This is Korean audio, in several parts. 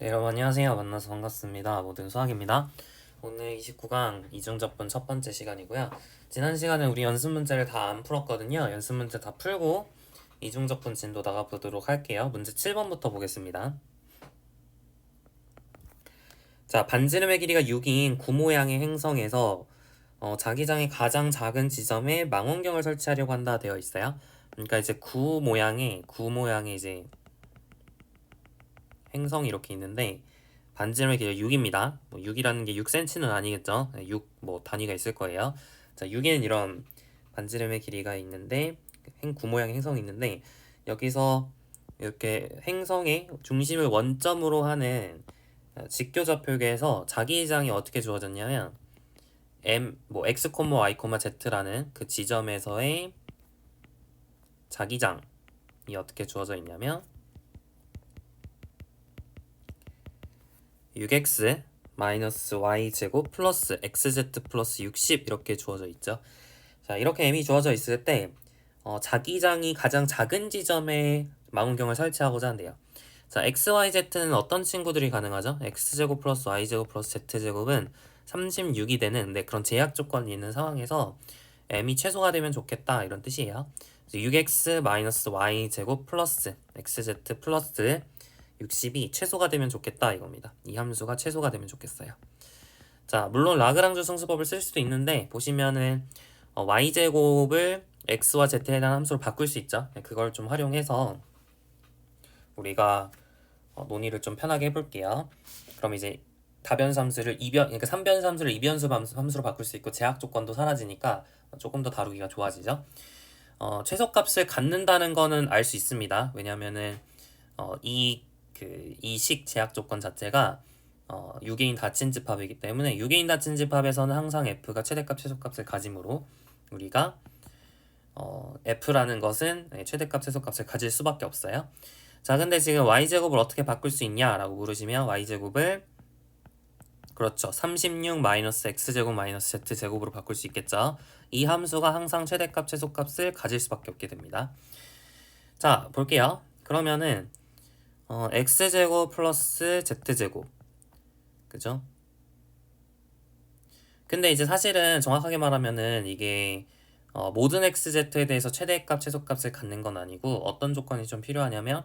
네, 여러분 안녕하세요. 만나서 반갑습니다. 모든 수학입니다. 오늘 29강 이중접분 첫 번째 시간이고요. 지난 시간에 우리 연습 문제를 다 안 풀었거든요. 연습 문제 다 풀고 이중접분 진도 나가보도록 할게요. 문제 7번부터 보겠습니다. 자, 반지름의 길이가 6인 구 모양의 행성에서 자기장의 가장 작은 지점에 망원경을 설치하려고 한다 되어 있어요. 그러니까 이제 구 모양의 이제 행성이 이렇게 있는데 반지름의 길이가 6입니다. 뭐 6이라는 게 6cm는 아니겠죠? 6 뭐 단위가 있을 거예요. 자, 6에는 이런 반지름의 길이가 있는데 구 모양의 행성이 있는데 여기서 이렇게 행성의 중심을 원점으로 하는 직교좌표계에서 자기장이 어떻게 주어졌냐면 뭐 x, y, z라는 그 지점에서의 자기장이 어떻게 주어져 있냐면 6x 마이너스 y제곱 플러스 xz 플러스 60 이렇게 주어져 있죠. 자, 이렇게 m이 주어져 있을 때 자기장이 가장 작은 지점에 망원경을 설치하고자 한대요. 자, x, y, z는 어떤 친구들이 가능하죠? x제곱 플러스 y제곱 플러스 z제곱은 36이 되는 그런 제약 조건이 있는 상황에서 m이 최소가 되면 좋겠다 이런 뜻이에요. 6x 마이너스 y제곱 플러스 xz 플러스 60이 최소가 되면 좋겠다 이겁니다. 이 함수가 최소가 되면 좋겠어요. 자, 물론 라그랑주 승수법을 쓸 수도 있는데 보시면은 y제곱을 x와 z에 대한 함수로 바꿀 수 있죠. 그걸 좀 활용해서 우리가 논의를 좀 편하게 해볼게요. 그럼 이제 다변수 함수를 그러니까 3변수 함수를 이변수 함수로 바꿀 수 있고 제약 조건도 사라지니까 조금 더 다루기가 좋아지죠. 최소값을 갖는다는 거는 알 수 있습니다. 왜냐면은 이 식 제약 조건 자체가 6개인 다친집합이기 때문에 6개인 다친집합에서는 항상 f가 최대값 최소값을 가지므로 우리가 f라는 것은 최대값 최소값을 가질 수밖에 없어요. 자, 근데 지금 y제곱을 어떻게 바꿀 수 있냐라고 물으시면 y제곱을 그렇죠. 36 마이너스 x제곱 마이너스 z제곱으로 바꿀 수 있겠죠. 이 함수가 항상 최대값 최소값을 가질 수밖에 없게 됩니다. 자, 볼게요. 그러면은 x제곱 플러스 z제곱 그죠? 근데 이제 사실은 정확하게 말하면은 이게 모든 xz에 대해서 최대값 최소값을 갖는 건 아니고 어떤 조건이 좀 필요하냐면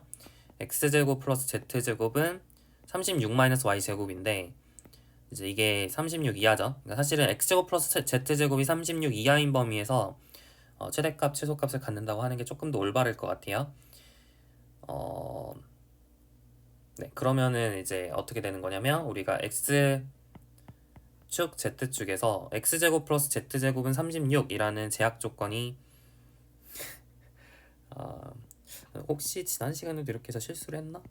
x제곱 플러스 z제곱은 36 마이너스 y제곱인데 이제 이게 36 이하죠. 그러니까 사실은 x제곱 플러스 z제곱이 36 이하인 범위에서 최대값 최소값을 갖는다고 하는 게 조금 더 올바를 것 같아요. 네, 그러면은 이제 어떻게 되는 거냐면 우리가 x축 z축에서 x제곱 플러스 z제곱은 36이라는 제약 조건이 혹시 지난 시간에도 이렇게 해서 실수를 했나?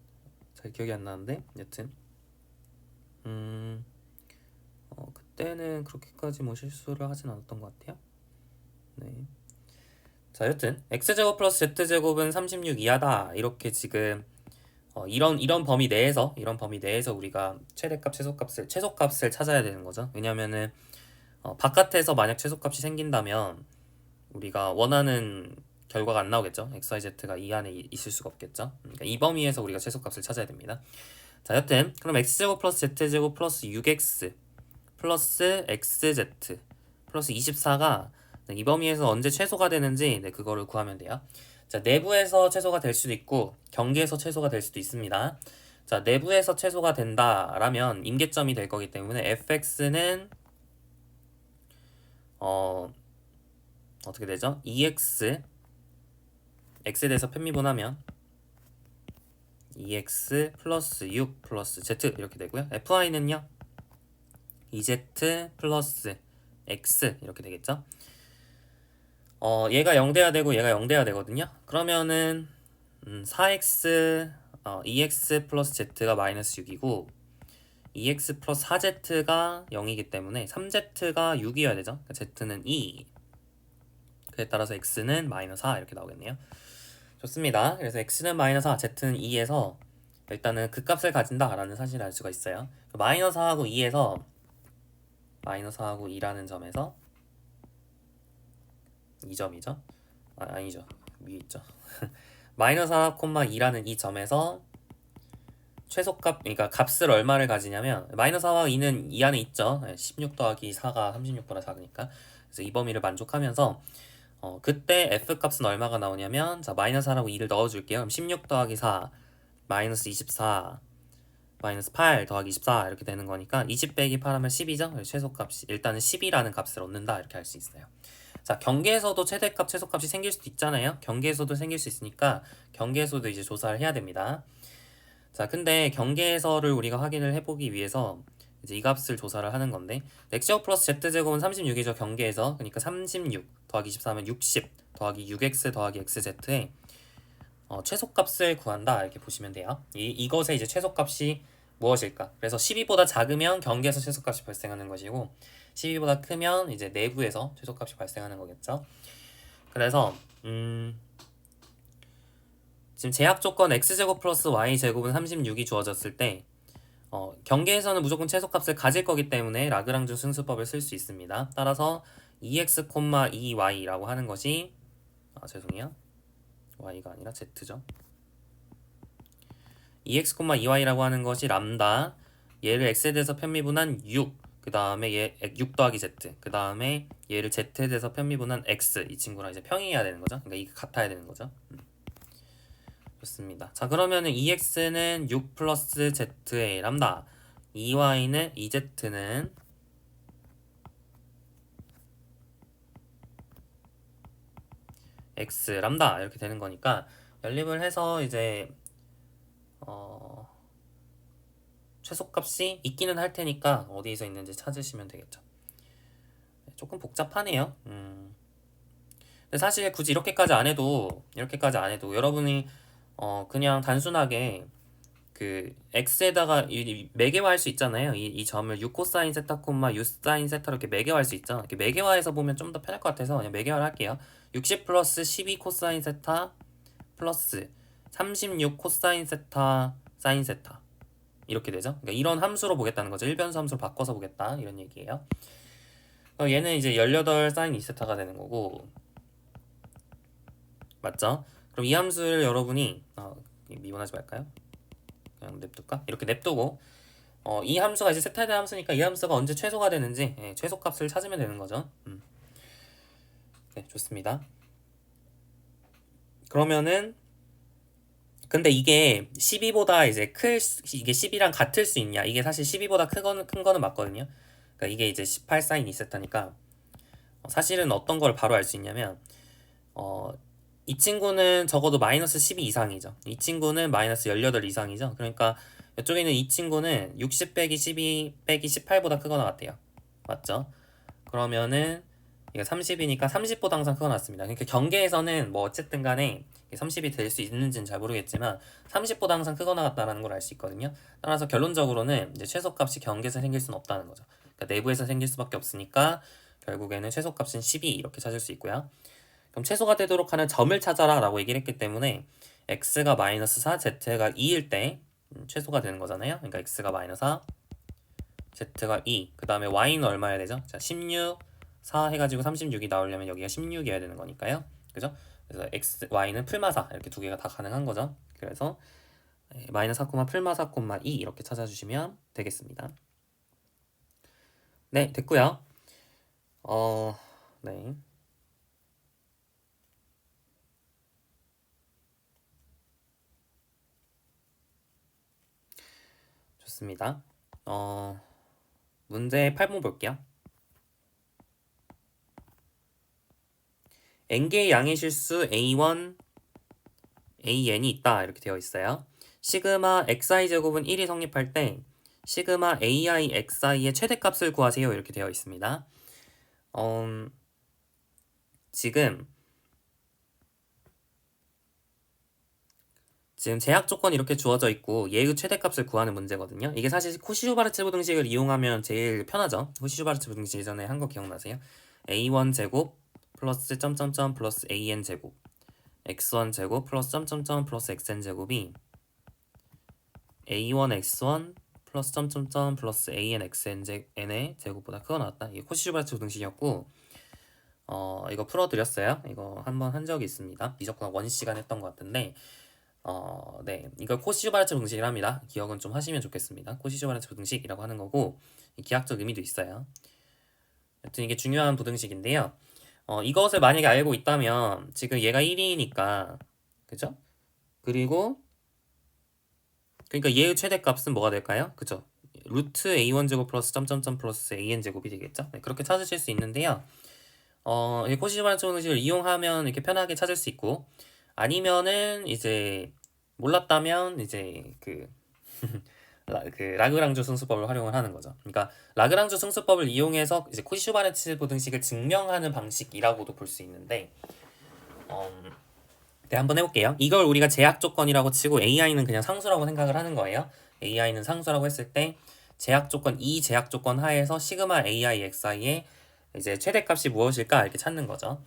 잘 기억이 안 나는데 여튼 그때는 그렇게까지 뭐 실수를 하진 않았던 것 같아요. 네. 자, 여튼 x제곱 플러스 z제곱은 36 이하다 이렇게 지금 이런 범위 내에서 우리가 최대값 최소값을 찾아야 되는 거죠. 왜냐면은 바깥에서 만약 최소값이 생긴다면 우리가 원하는 결과가 안 나오겠죠. xyz가 이 안에 있을 수가 없겠죠. 그러니까 이 범위에서 우리가 최소값을 찾아야 됩니다. 자, 여튼 그럼 x제곱 플러스 z제곱 플러스 6x 플러스 xz 플러스 24가 이 범위에서 언제 최소가 되는지 그거를 구하면 돼요. 자, 내부에서 최소가 될 수도 있고 경계에서 최소가 될 수도 있습니다. 자, 내부에서 최소가 된다라면 임계점이 될 거기 때문에 fx는 어떻게 되죠? 2x x에 대해서 편미분하면 2x 플러스 6 플러스 z 이렇게 되고요. fy는요 2z 플러스 x 이렇게 되겠죠. 얘가 0돼야 되고 얘가 0돼야 되거든요. 그러면은 4x 2x 플러스 z가 마이너스 6이고 2x 플러스 4z가 0이기 때문에 3z가 6이어야 되죠. 그러니까 z는 2 그에 따라서 x는 마이너스 4 이렇게 나오겠네요. 좋습니다. 그래서 x는 마이너스 4, z는 2에서 일단은 그 값을 가진다라는 사실을 알 수가 있어요. 마이너스 4하고 2에서 마이너스 4하고 2라는 점에서 2점이죠. 아니죠. 위에 있죠. 마이너스 4, 2라는 이 점에서 최소값, 그러니까 값을 얼마를 가지냐면 마이너스 4와 2는 이 안에 있죠. 16 더하기 4가 36보다 작으니까. 그래서 이 범위를 만족하면서 그때 f 값은 얼마가 나오냐면, 자, 마이너스 4라고 2를 넣어줄게요. 그럼 16 더하기 4 마이너스 24 마이너스 8 더하기 24 이렇게 되는 거니까 20 빼기 8 하면 10이죠. 그래서 최소값이 일단은 10이라는 값을 얻는다 이렇게 할 수 있어요. 자, 경계에서도 최대값, 최소값이 생길 수도 있잖아요. 경계에서도 생길 수 있으니까 경계에서도 이제 조사를 해야 됩니다. 자, 근데 경계에서를 우리가 확인을 해보기 위해서 이제 이 값을 조사를 하는 건데, x제곱 플러스 z제곱은 36이죠. 경계에서. 그러니까 36 더하기 24면 60 더하기 6x 더하기 xz의 최소값을 구한다 이렇게 보시면 돼요. 이것의 이제 최소값이 무엇일까? 그래서 12보다 작으면 경계에서 최소값이 발생하는 것이고, 12보다 크면 이제 내부에서 최소값이 발생하는 거겠죠. 그래서 지금 제약 조건 x제곱 플러스 y제곱은 36이 주어졌을 때 경계에서는 무조건 최소값을 가질 거기 때문에 라그랑주 순수법을 쓸 수 있습니다. 따라서 2x, 2y라고 하는 것이 죄송해요. y가 아니라 z죠. 2x, 2y라고 하는 것이 람다, 얘를 x에 대해서 편미분한 6, 그 다음에 얘 6 더하기 z, 그 다음에 얘를 z에 대해서 편미분한 x, 이 친구랑 이제 평행해야 되는 거죠. 그러니까 이게 같아야 되는 거죠. 좋습니다. 자, 그러면은 2x는 6 플러스 z의 람다, 2y는 2z는 x 람다 이렇게 되는 거니까 연립을 해서 이제 최소값이 있기는 할 테니까 어디에서 있는지 찾으시면 되겠죠. 조금 복잡하네요. 근데 사실 굳이 이렇게까지 안 해도 여러분이 그냥 단순하게 그 x에다가 매개화할 수 있잖아요. 이 점을 6 코사인 세타 콤마 6 사인 세타 이렇게 매개화할 수 있죠. 이렇게 매개화해서 보면 좀 더 편할 것 같아서 그냥 매개화를 할게요. 60 플러스 12 코사인 세타 플러스 36 코사인 세타 사인 세타 이렇게 되죠. 그러니까 이런 함수로 보겠다는 거죠. 일변수 함수로 바꿔서 보겠다 이런 얘기예요. 얘는 이제 18 사인 2세타가 되는 거고, 맞죠? 그럼 이 함수를 여러분이 미분하지 말까요? 그냥 냅둘까? 이렇게 냅두고 이 함수가 이제 세타에 대한 함수니까 이 함수가 언제 최소가 되는지 최소값을 찾으면 되는 거죠. 네, 좋습니다. 그러면은 근데 이게 12보다 이제 이게 10이랑 같을 수 있냐? 이게 사실 12보다 큰 거는 맞거든요. 그러니까 이게 이제 18 사인 2세타니까 사실은 어떤 걸 바로 알 수 있냐면 이 친구는 적어도 마이너스 12 이상이죠. 이 친구는 마이너스 18 이상이죠. 그러니까 이쪽에 있는 이 친구는 60 빼기 12 빼기 18보다 크거나 같아요. 맞죠? 그러면은 이게 30이니까 30보다 항상 크거나 같습니다. 그러니까 경계에서는 뭐 어쨌든 간에 30이 될 수 있는지는 잘 모르겠지만 30보다 항상 크거나 같다라는 걸 알 수 있거든요. 따라서 결론적으로는 이제 최소값이 경계에서 생길 수는 없다는 거죠. 그러니까 내부에서 생길 수밖에 없으니까 결국에는 최소값은 12 이렇게 찾을 수 있고요. 그럼 최소가 되도록 하는 점을 찾아라 라고 얘기를 했기 때문에 x가 마이너스 4, z가 2일 때 최소가 되는 거잖아요. 그러니까 x가 마이너스 4, z가 2, 그 다음에 y는 얼마여야 되죠? 자, 16, 4 해가지고 36이 나오려면 여기가 16이어야 되는 거니까요. 그죠? 그래서 x, y는 풀마4 이렇게 두 개가 다 가능한 거죠. 그래서 마이너스 4, 풀마4, 2 이렇게 찾아주시면 되겠습니다. 네, 됐고요. 네. 좋습니다. 문제 8번 볼게요. n개의 양의 실수 a1, an이 있다 이렇게 되어 있어요. 시그마 xi 제곱은 1이 성립할 때 시그마 ai xi의 최대값을 구하세요 이렇게 되어 있습니다. 지금 제약 조건이 이렇게 주어져 있고 얘의 최대값을 구하는 문제거든요. 이게 사실 코시슈바르체 부등식을 이용하면 제일 편하죠. 코시슈바르체 부등식 예전에 한 거 기억나세요? a1 제곱 플러스 점점점 플러스 an 제곱 x1 제곱 플러스 점점점 플러스 xn 제곱이 a1 x1 플러스 점점점 플러스 an xn의 제곱보다 크거나 같다. 이게 코시슈바르체 부등식이었고 이거 풀어드렸어요. 이거 한번 한 적이 있습니다. 미적분 원시간 했던 것 같은데 네, 이걸 코시-슈바르츠 등식이라 합니다. 기억은 좀 하시면 좋겠습니다. 코시-슈바르츠 부등식이라고 하는 거고 기하학적 의미도 있어요. 여튼 이게 중요한 부등식인데요. 이것을 만약에 알고 있다면 지금 얘가 1이니까 그죠? 그리고 그러니까 얘의 최대값은 뭐가 될까요? 그죠? 루트 a1 제곱 플러스 점점점 플러스 an 제곱이 되겠죠? 네, 그렇게 찾으실 수 있는데요. 이 코시-슈바르츠 부등식을 이용하면 이렇게 편하게 찾을 수 있고 아니면은 이제 몰랐다면 이제 그 라그랑주 승수법을 활용을 하는 거죠. 그러니까 라그랑주 승수법을 이용해서 이제 코시-슈바르츠 부등식을 증명하는 방식이라고도 볼 수 있는데, 네, 한번 해볼게요. 이걸 우리가 제약 조건이라고 치고 AI는 그냥 상수라고 생각을 하는 거예요. AI는 상수라고 했을 때 제약 조건, 이 제약 조건 하에서 시그마 AI XI의 이제 최대값이 무엇일까 이렇게 찾는 거죠.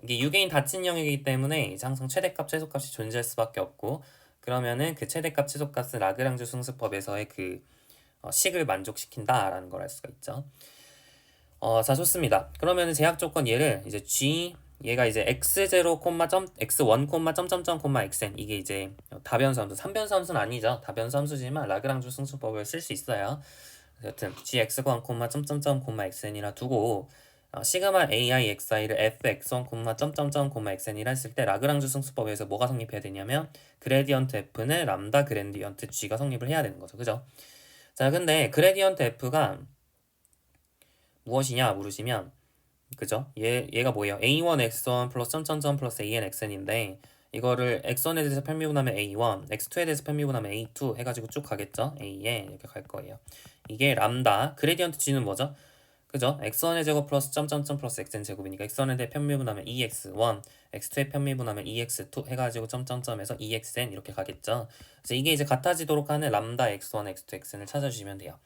이게 6개인 닫힌 영역이기 때문에 이제 항상 최대값, 최소값이 존재할 수밖에 없고 그러면은 그 최대값, 최소값은 라그랑주 승수법에서의 그 식을 만족시킨다라는 걸 알 수가 있죠. 자, 좋습니다. 그러면은 제약 조건 얘를 이제 G 얘가 이제 x0, x1, 점점점, xn 이게 이제 다변수 함수, 3변수 함수는 아니죠. 다변수 함수지만 라그랑주 승수법을 쓸 수 있어요. 여튼 gx1, 점점점, xn이라 두고 시그마 ai xi를 fx1, 점점점, xn이라 했을 때 라그랑주 승수법에서 뭐가 성립해야 되냐면 그레디언트 f는 람다 그레디언트 g가 성립을 해야 되는 거죠. 그죠? 자, 근데 그레디언트 f가 무엇이냐 물으시면 그죠? 얘가 뭐예요? a1 x1 플러스 점점점 플러스 an xn인데 이거를 x1에 대해서 편미분하면 a1, x2에 대해서 편미분하면 a2 해가지고 쭉 가겠죠? a에 이렇게 갈 거예요. 이게 람다, 그레디언트 g는 뭐죠? 그죠? x1의 제곱 플러스 점점점 플러스 xn 제곱이니까 x1에 대해 편미분하면 2x1, x2에 편미분하면 2x2 해가지고 점점점에서 2xn 이렇게 가겠죠? 그래서 이게 이제 같아지도록 하는 람다 x1, x2, xn을 찾아주시면 돼요.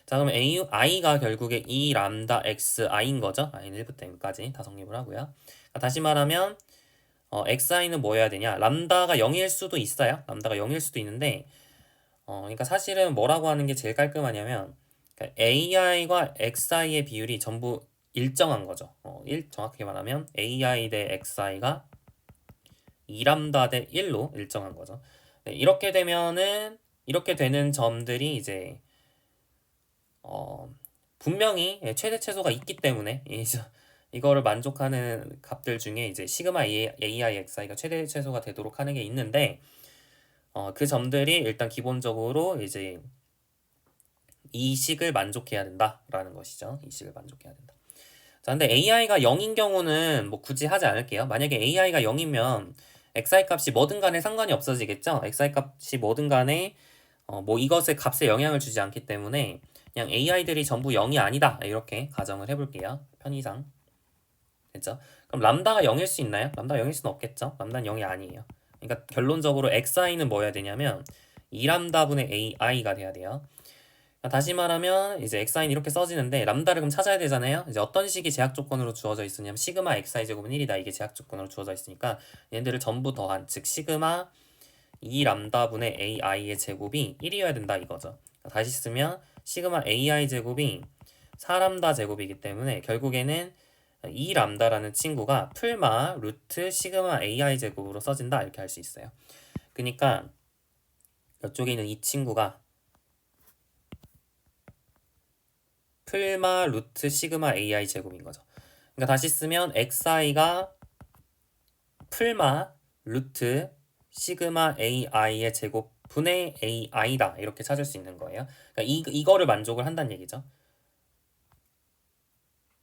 자, 그럼 i가 결국에 이 람다 xi인 거죠? i는 1부터 n까지 다 성립을 하고요. 다시 말하면 xi는 뭐여야 되냐? 람다가 0일 수도 있어요. 람다가 0일 수도 있는데 그러니까 사실은 뭐라고 하는 게 제일 깔끔하냐면 그러니까 ai과 xi의 비율이 전부 일정한 거죠. 정확하게 말하면 ai 대 xi가 2람다 대 1로 일정한 거죠. 네, 이렇게 되면은 이렇게 되는 점들이 이제 분명히 최대 최소가 있기 때문에 이거를 만족하는 값들 중에 이제 시그마 AI XI가 최대 최소가 되도록 하는 게 있는데 그 점들이 일단 기본적으로 이제 이 식을 만족해야 된다라는 것이죠. 이 식을 만족해야 된다. 자, 근데 AI가 0인 경우는 뭐 굳이 하지 않을게요. 만약에 AI가 0이면 XI 값이 뭐든 간에 상관이 없어지겠죠. XI 값이 뭐든 간에 뭐 이것의 값에 영향을 주지 않기 때문에 그냥 AI들이 전부 0이 아니다 이렇게 가정을 해볼게요. 편의상 됐죠? 그럼 람다가 0일 수 있나요? 람다가 0일 수는 없겠죠? 람다는 0이 아니에요. 그러니까 결론적으로 XI는 뭐여야 되냐면 2람다분의 AI가 돼야 돼요. 다시 말하면 이제 XI는 이렇게 써지는데 람다를 그럼 찾아야 되잖아요. 이제 어떤 식이 제약 조건으로 주어져 있으냐면 시그마 XI 제곱은 1이다 이게 제약 조건으로 주어져 있으니까 얘네들을 전부 더한 즉 시그마 2람다분의 AI의 제곱이 1이어야 된다 이거죠. 다시 쓰면 시그마 AI 제곱이 4람다 제곱이기 때문에 결국에는 2람다라는 친구가 풀마 루트 시그마 AI 제곱으로 써진다 이렇게 할 수 있어요. 그러니까 이쪽에 있는 이 친구가 풀마 루트 시그마 AI 제곱인 거죠. 그러니까 다시 쓰면 XI가 풀마 루트 시그마 AI의 제곱 분의 AI다 이렇게 찾을 수 있는 거예요. 그러니까 이거를 만족을 한다는 얘기죠.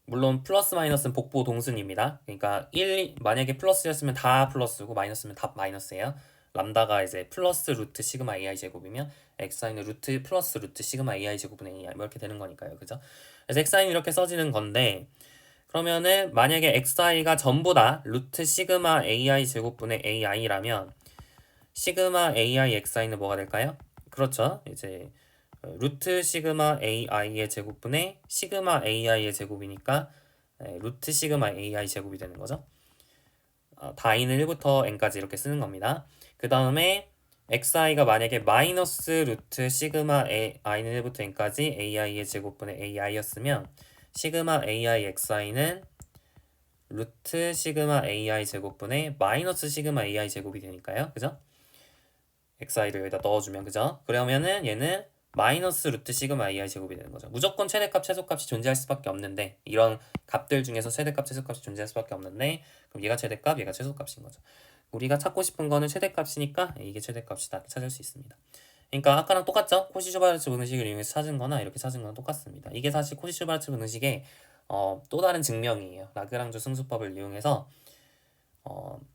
물론 플러스 마이너스는 복부 동순입니다. 그러니까 1 만약에 플러스였으면 다 플러스고 마이너스면 다 마이너스예요. 람다가 이제 플러스 루트 시그마 AI 제곱이면 xi는 루트 플러스 루트 시그마 AI 제곱분의 AI 뭐 이렇게 되는 거니까요. 그죠? 그래서 xi는 이렇게 써지는 건데 그러면은 만약에 xi가 전부 다 루트 시그마 AI 제곱분의 AI라면 시그마 AI xi는 뭐가 될까요? 그렇죠. 이제 루트 시그마 AI의 제곱분의 시그마 AI의 제곱이니까 루트 시그마 AI 제곱이 되는 거죠. 다 i는 1부터 n까지 이렇게 쓰는 겁니다. 그 다음에 xi가 만약에 마이너스 루트 시그마 i는 1부터 n까지 ai의 제곱분의 ai였으면 시그마 ai xi는 루트 시그마 ai 제곱분의 마이너스 시그마 ai 제곱이 되니까요. 그죠? xi를 여기다 넣어주면 그죠? 그러면은 얘는 마이너스 루트 시그마 ai 제곱이 되는 거죠. 무조건 최대값 최소값이 존재할 수밖에 없는데 이런 값들 중에서 최대값 최소값이 존재할 수밖에 없는데 그럼 얘가 최대값 얘가 최소값인 거죠. 우리가 찾고 싶은 거는 최대값이니까 이게 최대값이다 찾을 수 있습니다. 그러니까 아까랑 똑같죠? 코시-슈바르츠 분식을 이용해서 찾은 거나 이렇게 찾은 거랑 똑같습니다. 이게 사실 코시-슈바르츠 분식의 또 다른 증명이에요. 라그랑주 승수법을 이용해서 그러니까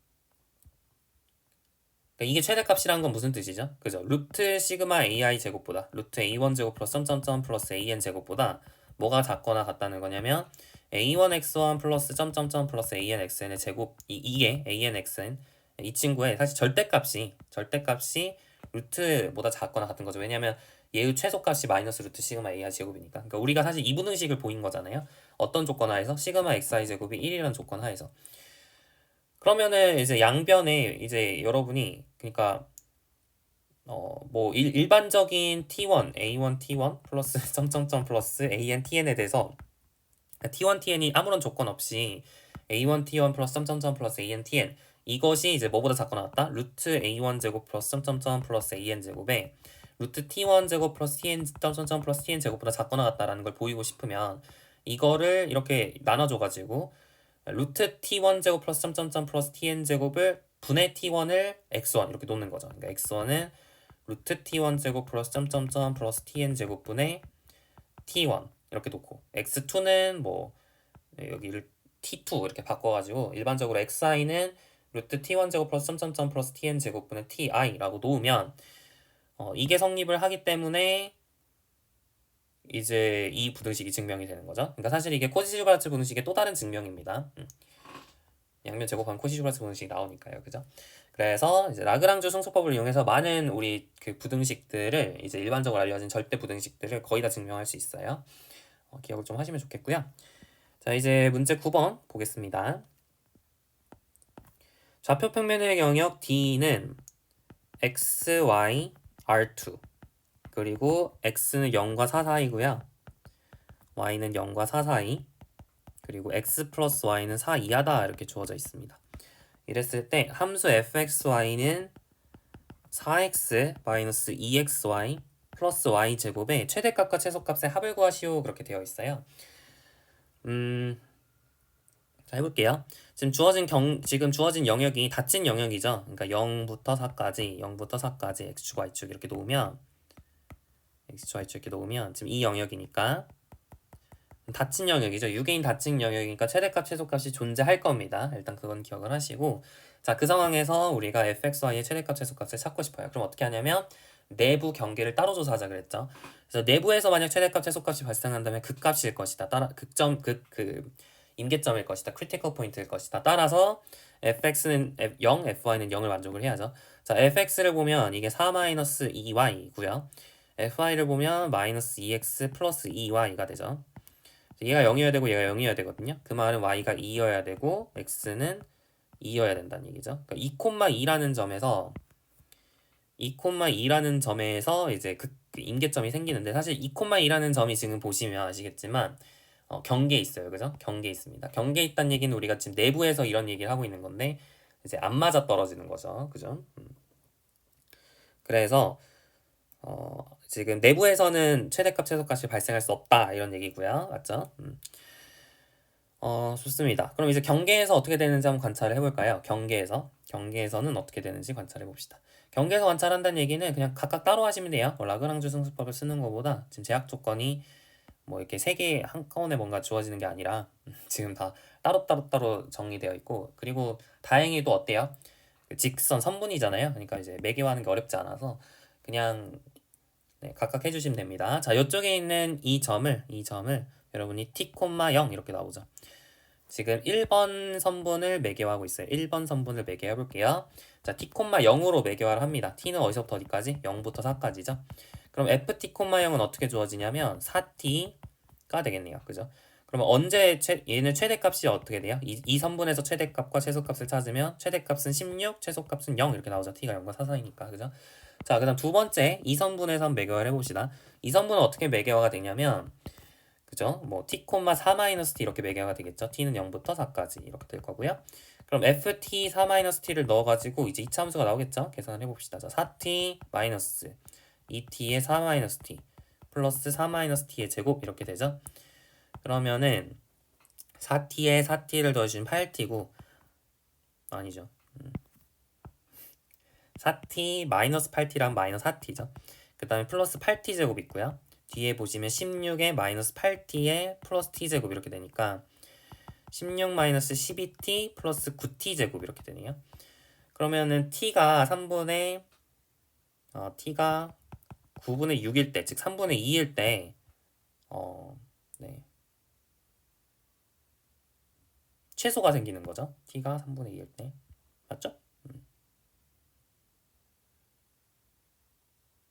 이게 최대값이란 건 무슨 뜻이죠? 그죠? 루트 시그마 ai 제곱보다 루트 a1 제곱 플러스 점점점 플러스 an 제곱보다 뭐가 작거나 같다는 거냐면 a1 x1 플러스 점점점 플러스 an xn의 제곱 이게 an xn 이 친구의 사실 절대값이 루트보다 작거나 같은 거죠. 왜냐면 얘의 최소값이 마이너스 루트 시그마 ai 제곱이니까. 그러니까 우리가 사실 이분응식을 보인 거잖아요. 어떤 조건 하에서 시그마 xi 제곱이 1이라는 조건 하에서. 그러면은 이제 양변에 이제 여러분이 그러니까 뭐 일반적인 t1 a1 t1 플러스 점점점 플러스 an tn에 대해서 t1 tn이 아무런 조건 없이 a1 t1 플러스 점점점 플러스 an tn 이것이 이제 뭐보다 작거나 같다? 루트 a1 제곱 플러스 점점점 플러스 an 제곱에 루트 t1 제곱 플러스 tn 점점점 플러스 tn 제곱보다 작거나 같다라는 걸 보이고 싶으면 이거를 이렇게 나눠줘가지고 루트 t1 제곱 플러스 점점점 플러스 tn 제곱을 분의 t1을 x1 이렇게 놓는 거죠. 그러니까 x1은 루트 t1 제곱 플러스 점점점 플러스 tn 제곱 분의 t1 이렇게 놓고 x2는 뭐 여기를 t2 이렇게 바꿔가지고 일반적으로 xi는 루트 t1 제곱 플러스 점점점 플러스 tn 제곱 분의 ti라고 놓으면 이게 성립을 하기 때문에 이제 이 부등식이 증명이 되는 거죠. 그러니까 사실 이게 코시-슈바르츠 부등식의 또 다른 증명입니다. 양면 제곱하면 코시-슈바르츠 부등식이 나오니까요. 그죠? 그래서 이제 라그랑주 승수법을 이용해서 많은 우리 그 부등식들을 이제 일반적으로 알려진 절대 부등식들을 거의 다 증명할 수 있어요. 기억을 좀 하시면 좋겠고요. 자, 이제 문제 9번 보겠습니다. 좌표 평면의 영역 D는 x, y, r2 그리고 x는 0과 4 사이고요. y는 0과 4 사이 그리고 x 플러스 y는 4 이하다 이렇게 주어져 있습니다. 이랬을 때 함수 fxy는 4x 마이너스 2xy 플러스 y 제곱의 최대값과 최소값의 합을 구하시오 그렇게 되어 있어요. 자, 해볼게요. 지금 주어진 영역이 닫힌 영역이죠. 그러니까 0부터 4까지 x축 y축 이렇게 놓으면 x축 y축 이렇게 놓으면 지금 이 영역이니까 닫힌 영역이죠. 유개인 닫힌 영역이니까 최대값 최소값이 존재할 겁니다. 일단 그건 기억을 하시고 자, 그 상황에서 우리가 fxy의 최대값 최소값을 찾고 싶어요. 그럼 어떻게 하냐면 내부 경계를 따로 조사하자 그랬죠. 그래서 내부에서 만약 최대값 최소값이 발생한다면 극값일 것이다. 임계점일 것이다. 크리티컬 포인트일 것이다. 따라서 fx는 0, fy는 0을 만족을 해야죠. 자, fx를 보면 이게 4-2y이고요. fy를 보면 마이너스 2x 플러스 2y가 되죠. 얘가 0이어야 되고 얘가 0이어야 되거든요. 그 말은 y가 2여야 되고 x는 2여야 된다는 얘기죠. 그러니까 2,2라는 점에서 이제 그 임계점이 생기는데 사실 2,2라는 점이 지금 보시면 아시겠지만 경계에 있어요. 그죠? 경계에 있습니다. 경계에 있다는 얘기는 우리가 지금 내부에서 이런 얘기를 하고 있는 건데 이제 안 맞아 떨어지는 거죠. 그죠? 그래서 지금 내부에서는 최대값 최소값이 발생할 수 없다 이런 얘기고요. 맞죠? 좋습니다. 그럼 이제 경계에서 어떻게 되는지 한번 관찰을 해볼까요? 경계에서는 어떻게 되는지 관찰해 봅시다. 경계에서 관찰한다는 얘기는 그냥 각각 따로 하시면 돼요. 라그랑주 승수법을 쓰는 것보다 지금 제약 조건이 뭐 이렇게 세 개 한꺼번에 뭔가 주어지는 게 아니라 지금 다 따로 정리되어 있고 그리고 다행히도 어때요? 직선 선분이잖아요. 그러니까 이제 매개화하는 게 어렵지 않아서 그냥 각각 해주시면 됩니다. 자, 이쪽에 있는 이 점을 여러분이 t, 0 이렇게 나오죠. 지금 1번 선분을 매개화하고 있어요. 1번 선분을 매개해 볼게요. 자, t, 0으로 매개화를 합니다. t는 어디서부터 어디까지? 0부터 4까지죠. 그럼 ft, 0은 어떻게 주어지냐면 4t가 되겠네요. 그죠? 그러면 언제 얘는 최대값이 어떻게 돼요? 이 선분에서 최대값과 최소값을 찾으면 최대값은 16, 최소값은 0 이렇게 나오죠. t가 0과 4 사이니까. 그죠? 자, 그 다음 두 번째 이 선분에서 한번 매개화를 해봅시다. 이 선분은 어떻게 매개화가 되냐면 그죠? 뭐 t, 4-t 이렇게 매개화가 되겠죠. t는 0부터 4까지 이렇게 될 거고요. 그럼 ft 4-t를 넣어가지고 이제 이차함수가 나오겠죠? 계산을 해봅시다. 자, 4t 마이너스 2t의 4-t 플러스 4-t의 제곱 이렇게 되죠? 그러면은 4t에 4t를 더해주면 8t고 아니죠. 4t 마이너스 8t랑 마이너스 4t죠. 그 다음에 플러스 8t 제곱 있고요. 뒤에 보시면 16에 마이너스 8t에 플러스 t 제곱 이렇게 되니까 16 마이너스 12t 플러스 9t 제곱 이렇게 되네요. 그러면은 t가 9분의 6일 때, 즉 3분의 2일 때 네. 최소가 생기는 거죠. t가 3분의 2일 때. 맞죠?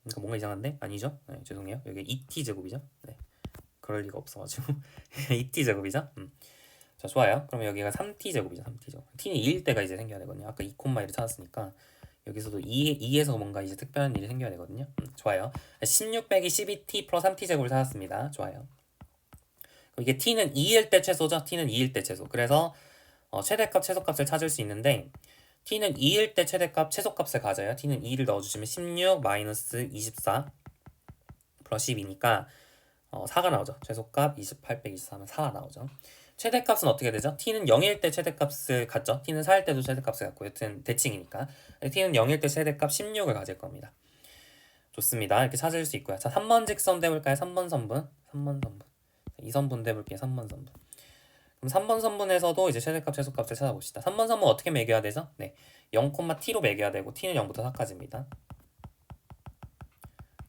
그러니까 뭔가 이상한데? 아니죠? 네, 죄송해요. 여기 2t 제곱이죠? 네. 그럴 리가 없어가지고 2t 제곱이죠? 자, 좋아요. 그러면 여기가 3t 제곱이죠. 3t 제곱. t는 2일 때가 이제 생겨야 되거든요. 아까 2,1을 찾았으니까 여기서도 2에서 뭔가 이제 특별한 일이 생겨야 되거든요. 좋아요. 16 빼기 12t 플러스 3t 제곱을 찾았습니다. 좋아요. 이게 t는 2일 때 최소죠. t는 2일 때 최소. 그래서 최대값, 최소값을 찾을 수 있는데 t는 2일 때 최대값, 최소값을 가져요. t는 2를 넣어주시면 16 마이너스 24 플러스 12니까 4가 나오죠. 최소값 28 빼기 24 하면 4가 나오죠. 최대값은 어떻게 되죠? t는 0일 때 최대값을 갖죠. t는 4일 때도 최대값을 갖고 여튼 대칭이니까 t는 0일 때 최대값 16을 가질 겁니다. 좋습니다. 이렇게 찾을 수 있고요. 자, 3번 직선 대볼까요? 3번 선분. 3번 선분. 이 선분 대볼게요. 3번 선분. 그럼 3번 선분에서도 이제 최대값, 최소값을 찾아봅시다. 3번 선분 어떻게 매겨야 되죠? 네, 0,t로 매겨야 되고 t는 0부터 4까지입니다.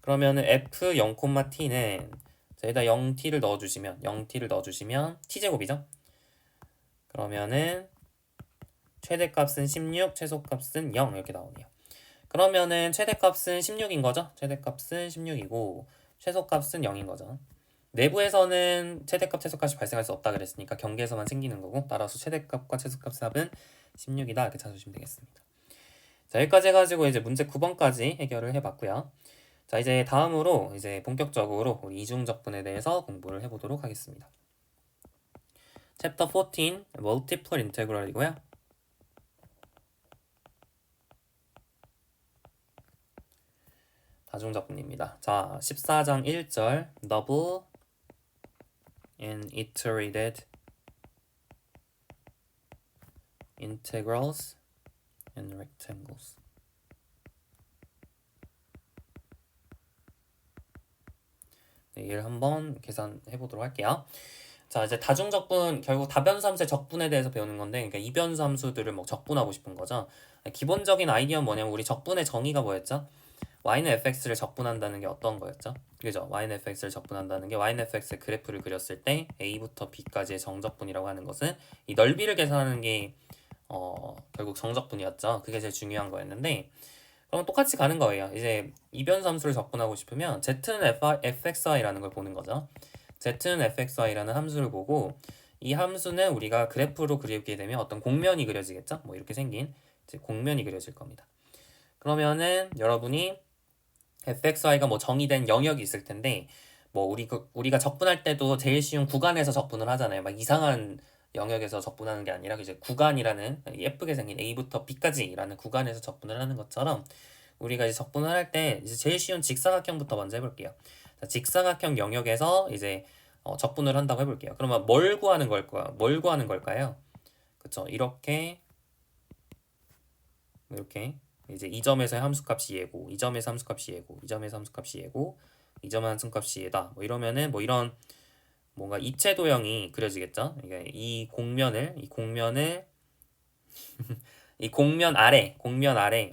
그러면은 f 0,t는 여기다 0t를 넣어주시면 0t를 넣어주시면 t제곱이죠. 그러면은 최대값은 16, 최소값은 0 이렇게 나오네요. 그러면은 최대값은 16인 거죠. 최대값은 16이고 최소값은 0인 거죠. 내부에서는 최대값, 최소값이 발생할 수 없다 그랬으니까 경계에서만 생기는 거고 따라서 최대값과 최소값의 합은 16이다 이렇게 찾으시면 되겠습니다. 자, 여기까지 해가지고 이제 문제 9번까지 해결을 해봤고요. 자, 이제 다음으로 이제 본격적으로 우리 이중적분에 대해서 공부를 해보도록 하겠습니다. 챕터 14 멀티플 인테그럴이고요. 다중적분입니다. 자, 14장 1절 double and iterated integrals and rectangles. 네, 이를 한번 계산해 보도록 할게요. 자, 이제 다중적분 결국 다변수 함수의 적분에 대해서 배우는 건데, 그러니까 이변수 함수들을 뭐 적분하고 싶은 거죠. 기본적인 아이디어는 뭐냐면 우리 적분의 정의가 뭐였죠? y는 fx를 적분한다는 게 어떤 거였죠? 그죠? y는 fx를 적분한다는 게 y는 fx의 그래프를 그렸을 때 a부터 b까지의 정적분이라고 하는 것은 이 넓이를 계산하는 게 결국 정적분이었죠. 그게 제일 중요한 거였는데 그럼 똑같이 가는 거예요. 이제 이변수 함수를 적분하고 싶으면 z는 fxy라는 걸 보는 거죠. z는 fxy라는 함수를 보고 이 함수는 우리가 그래프로 그리게 되면 어떤 공면이 그려지겠죠? 뭐 이렇게 생긴 공면이 그려질 겁니다. 그러면은 여러분이 fxy가 뭐 정의된 영역이 있을 텐데 뭐 우리가 적분할 때도 제일 쉬운 구간에서 적분을 하잖아요. 막 이상한 영역에서 적분하는 게 아니라 이제 구간이라는 예쁘게 생긴 A부터 B까지라는 구간에서 적분을 하는 것처럼 우리가 이제 적분을 할 때 이제 제일 쉬운 직사각형부터 먼저 해볼게요. 자, 직사각형 영역에서 이제 적분을 한다고 해볼게요. 그러면 뭘 구하는 걸까요? 뭘 구하는 걸까요? 그쵸? 이렇게 이제 이 점에서의 함수값이 얘고, 이 점에서 함수값이 얘고, 이 점에서 함수값이 얘고, 이 점의 함수값이 얘다. 뭐 이러면은 뭐 이런 뭔가 입체 도형이 그려지겠죠. 그러니까 이 공면을 이 공면 아래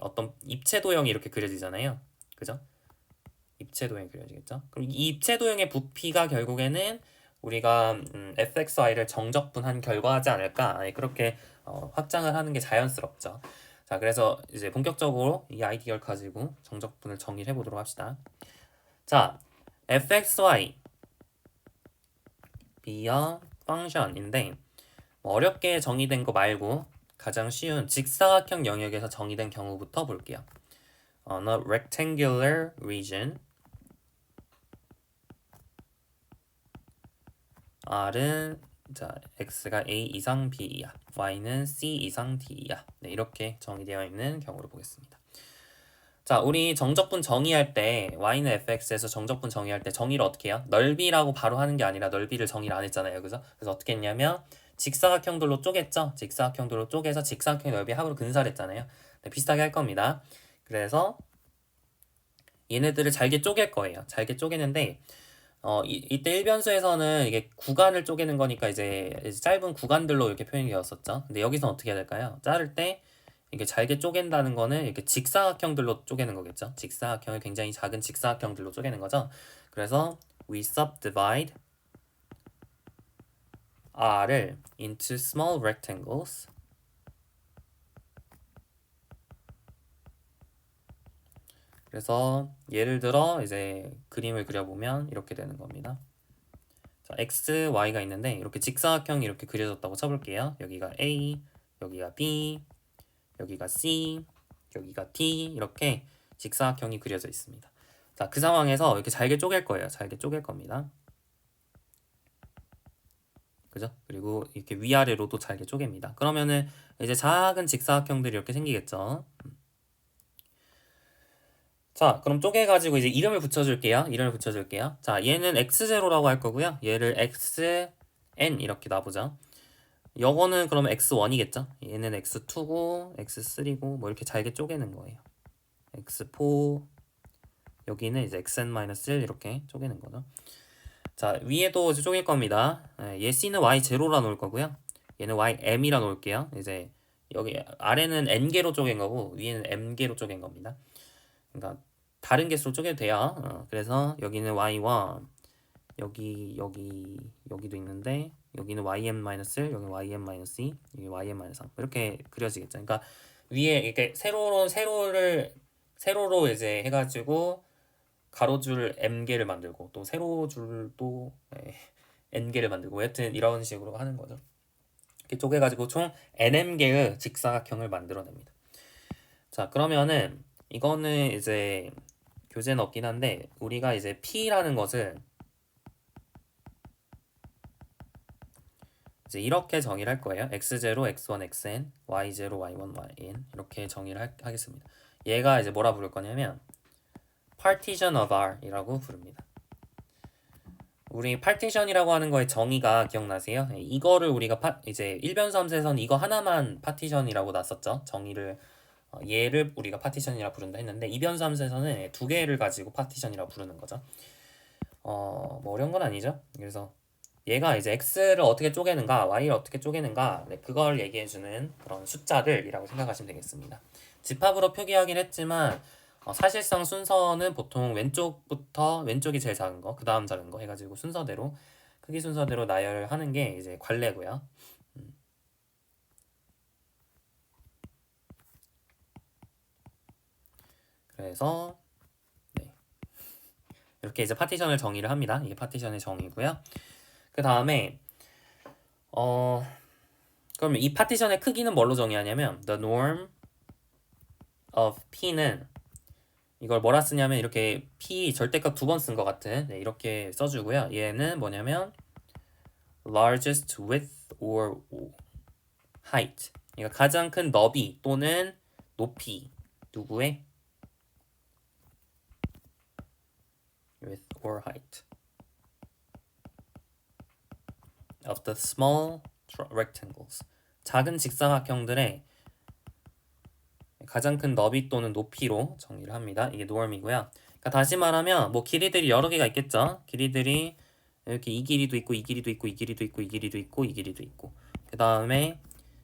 어떤 입체 도형이 이렇게 그려지잖아요. 그죠? 입체 도형이 그려지겠죠. 그럼 이 입체 도형의 부피가 결국에는 우리가 fxy를 정적분한 결과하지 않을까? 그렇게 확장을 하는 게 자연스럽죠. 자, 그래서 이제 본격적으로 이 아이디어를 가지고 정적분을 정의를 해보도록 합시다. 자, fxy be a function인데 어렵게 정의된 거 말고 가장 쉬운 직사각형 영역에서 정의된 경우부터 볼게요. On a rectangular region, R은 자, x가 a 이상 b야, y는 c 이상 d야. 네, 이렇게 정의되어 있는 경우를 보겠습니다. 자, 우리 정적분 정의할 때 y는 fx에서 정적분 정의할 때 정의를 어떻게 해요? 넓이라고 바로 하는 게 아니라 넓이를 정의를 안 했잖아요. 그래서 어떻게 했냐면 직사각형들로 쪼갰죠? 직사각형들로 쪼개서 직사각형 넓이 합으로 근사했잖아요. 네, 비슷하게 할 겁니다. 그래서 얘네들을 잘게 쪼갤 거예요. 잘게 쪼개는데 이때 일변수에서는 이게 구간을 쪼개는 거니까 이제 짧은 구간들로 이렇게 표현이 되었었죠. 근데 여기서는 어떻게 해야 될까요? 자를 때 이게 잘게 쪼갠다는 거는 이렇게 직사각형들로 쪼개는 거겠죠. 직사각형을 굉장히 작은 직사각형들로 쪼개는 거죠. 그래서 we subdivide R을 into small rectangles. 그래서 예를 들어 이제 그림을 그려보면 이렇게 되는 겁니다. 자, x, y가 있는데 이렇게 직사각형이 이렇게 그려졌다고 쳐볼게요. 여기가 a, 여기가 b, 여기가 c, 여기가 d 이렇게 직사각형이 그려져 있습니다. 자, 그 상황에서 이렇게 잘게 쪼갤 거예요. 잘게 쪼갤 겁니다. 그죠? 그리고 이렇게 위아래로도 잘게 쪼갭니다. 그러면은 이제 작은 직사각형들이 이렇게 생기겠죠. 자, 그럼 쪼개가지고 이제 이름을 붙여줄게요. 이름을 붙여줄게요. 자, 얘는 x0라고 할 거고요. 얘를 xn 이렇게 놔보자. 요거는 그러면 x1이겠죠? 얘는 x2고 x3고 뭐 이렇게 잘게 쪼개는 거예요. x4 여기는 이제 xn-1 이렇게 쪼개는 거죠. 자, 위에도 이제 쪼갤 겁니다. 얘 c는 y0라 놓을 거고요. 얘는 ym이라 놓을게요. 이제 여기 아래는 n개로 쪼갠 거고 위에는 m개로 쪼갠 겁니다. 그러니까 다른 개수로 쪼개도 돼요. 그래서 여기는 y1 여기도 있는데 여기는 ym-1 여기는 ym-2 여기 ym-3 이렇게 그려지겠죠. 그러니까 위에 이렇게 세로로 이제 해가지고 가로줄 m개를 만들고 또 세로줄도 n개를 만들고 여튼 이런 식으로 하는 거죠. 이렇게 쪼개가지고 총 nm개의 직사각형을 만들어냅니다. 자, 그러면은 이거는 이제 교재는 없긴 한데 우리가 이제 P라는 것을 이제 이렇게 정의를 할 거예요. x0, x1, xn, y0, y1, yn 이렇게 정의를 하겠습니다. 얘가 이제 뭐라 부를 거냐면 partition of R이라고 부릅니다. 우리 partition이라고 하는 거의 정의가 기억나세요? 이거를 우리가 이제 일변수함수에서는 이거 하나만 partition이라고 놨었죠. 정의를 얘를 우리가 파티션이라 부른다 했는데 이변수 함수에서는 두 개를 가지고 파티션이라고 부르는 거죠. 뭐 어려운 건 아니죠. 그래서 얘가 이제 x를 어떻게 쪼개는가, y를 어떻게 쪼개는가, 네, 그걸 얘기해주는 그런 숫자들이라고 생각하시면 되겠습니다. 집합으로 표기하긴 했지만 사실상 순서는 보통 왼쪽이 제일 작은 거, 그 다음 작은 거 해가지고 순서대로 크기 순서대로 나열하는 게 이제 관례고요. 그래서 네. 이렇게 이제 파티션을 정의를 합니다. 이게 파티션의 정의고요. 그 다음에 그럼 이 파티션의 크기는 뭘로 정의하냐면 the norm of P는 이걸 뭐라 쓰냐면 이렇게 P 절대값 2번 쓴 것 같은 이렇게 써주고요. 얘는 뭐냐면 largest width or height 그러니까 가장 큰 너비 또는 높이 누구의 width or height of the small rectangles 작은 직사각형들의 가장 큰 너비 또는 높이로 정의를 합니다. 이게 norm이고요. 그러니까 다시 말하면 뭐 길이들이 여러 개가 있겠죠. 길이들이 이렇게 이 길이도 있고 이 길이도 있고 이 길이도 있고 이 길이도 있고 이 길이도 있고 그 다음에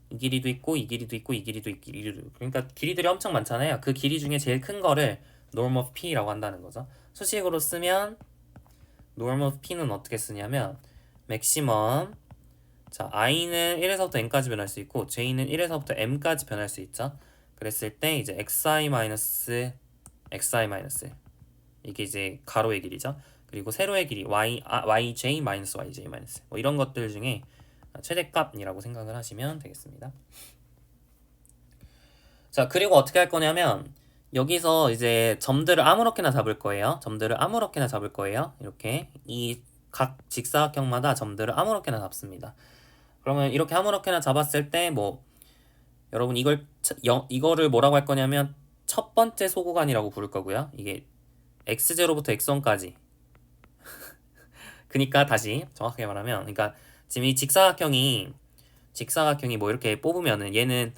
이 길이도 있고 이 길이도 있고 이 길이도 있고 이 길이도 있고 그러니까 길이들이 엄청 많잖아요. 그 길이 중에 제일 큰 거를 norm of P라고 한다는 거죠. 수식으로 쓰면 norm of P는 어떻게 쓰냐면 maximum 자 i는 1에서부터 n까지 변할 수 있고 j는 1에서부터 m까지 변할 수 있죠. 그랬을 때 이제 xi-xi- 이게 이제 가로의 길이죠. 그리고 세로의 길이 yj-yj- 뭐 이런 것들 중에 최대값이라고 생각을 하시면 되겠습니다. 자, 그리고 어떻게 할 거냐면 여기서 이제 점들을 아무렇게나 잡을 거예요. 이렇게 이 각 직사각형마다 점들을 아무렇게나 잡습니다. 그러면 이렇게 아무렇게나 잡았을 때 뭐 여러분 이거를 뭐라고 할 거냐면 첫 번째 소구간이라고 부를 거고요. 이게 x0부터 x1까지. 그러니까 다시 정확하게 말하면 그러니까 지금 이 직사각형이 뭐 이렇게 뽑으면은 얘는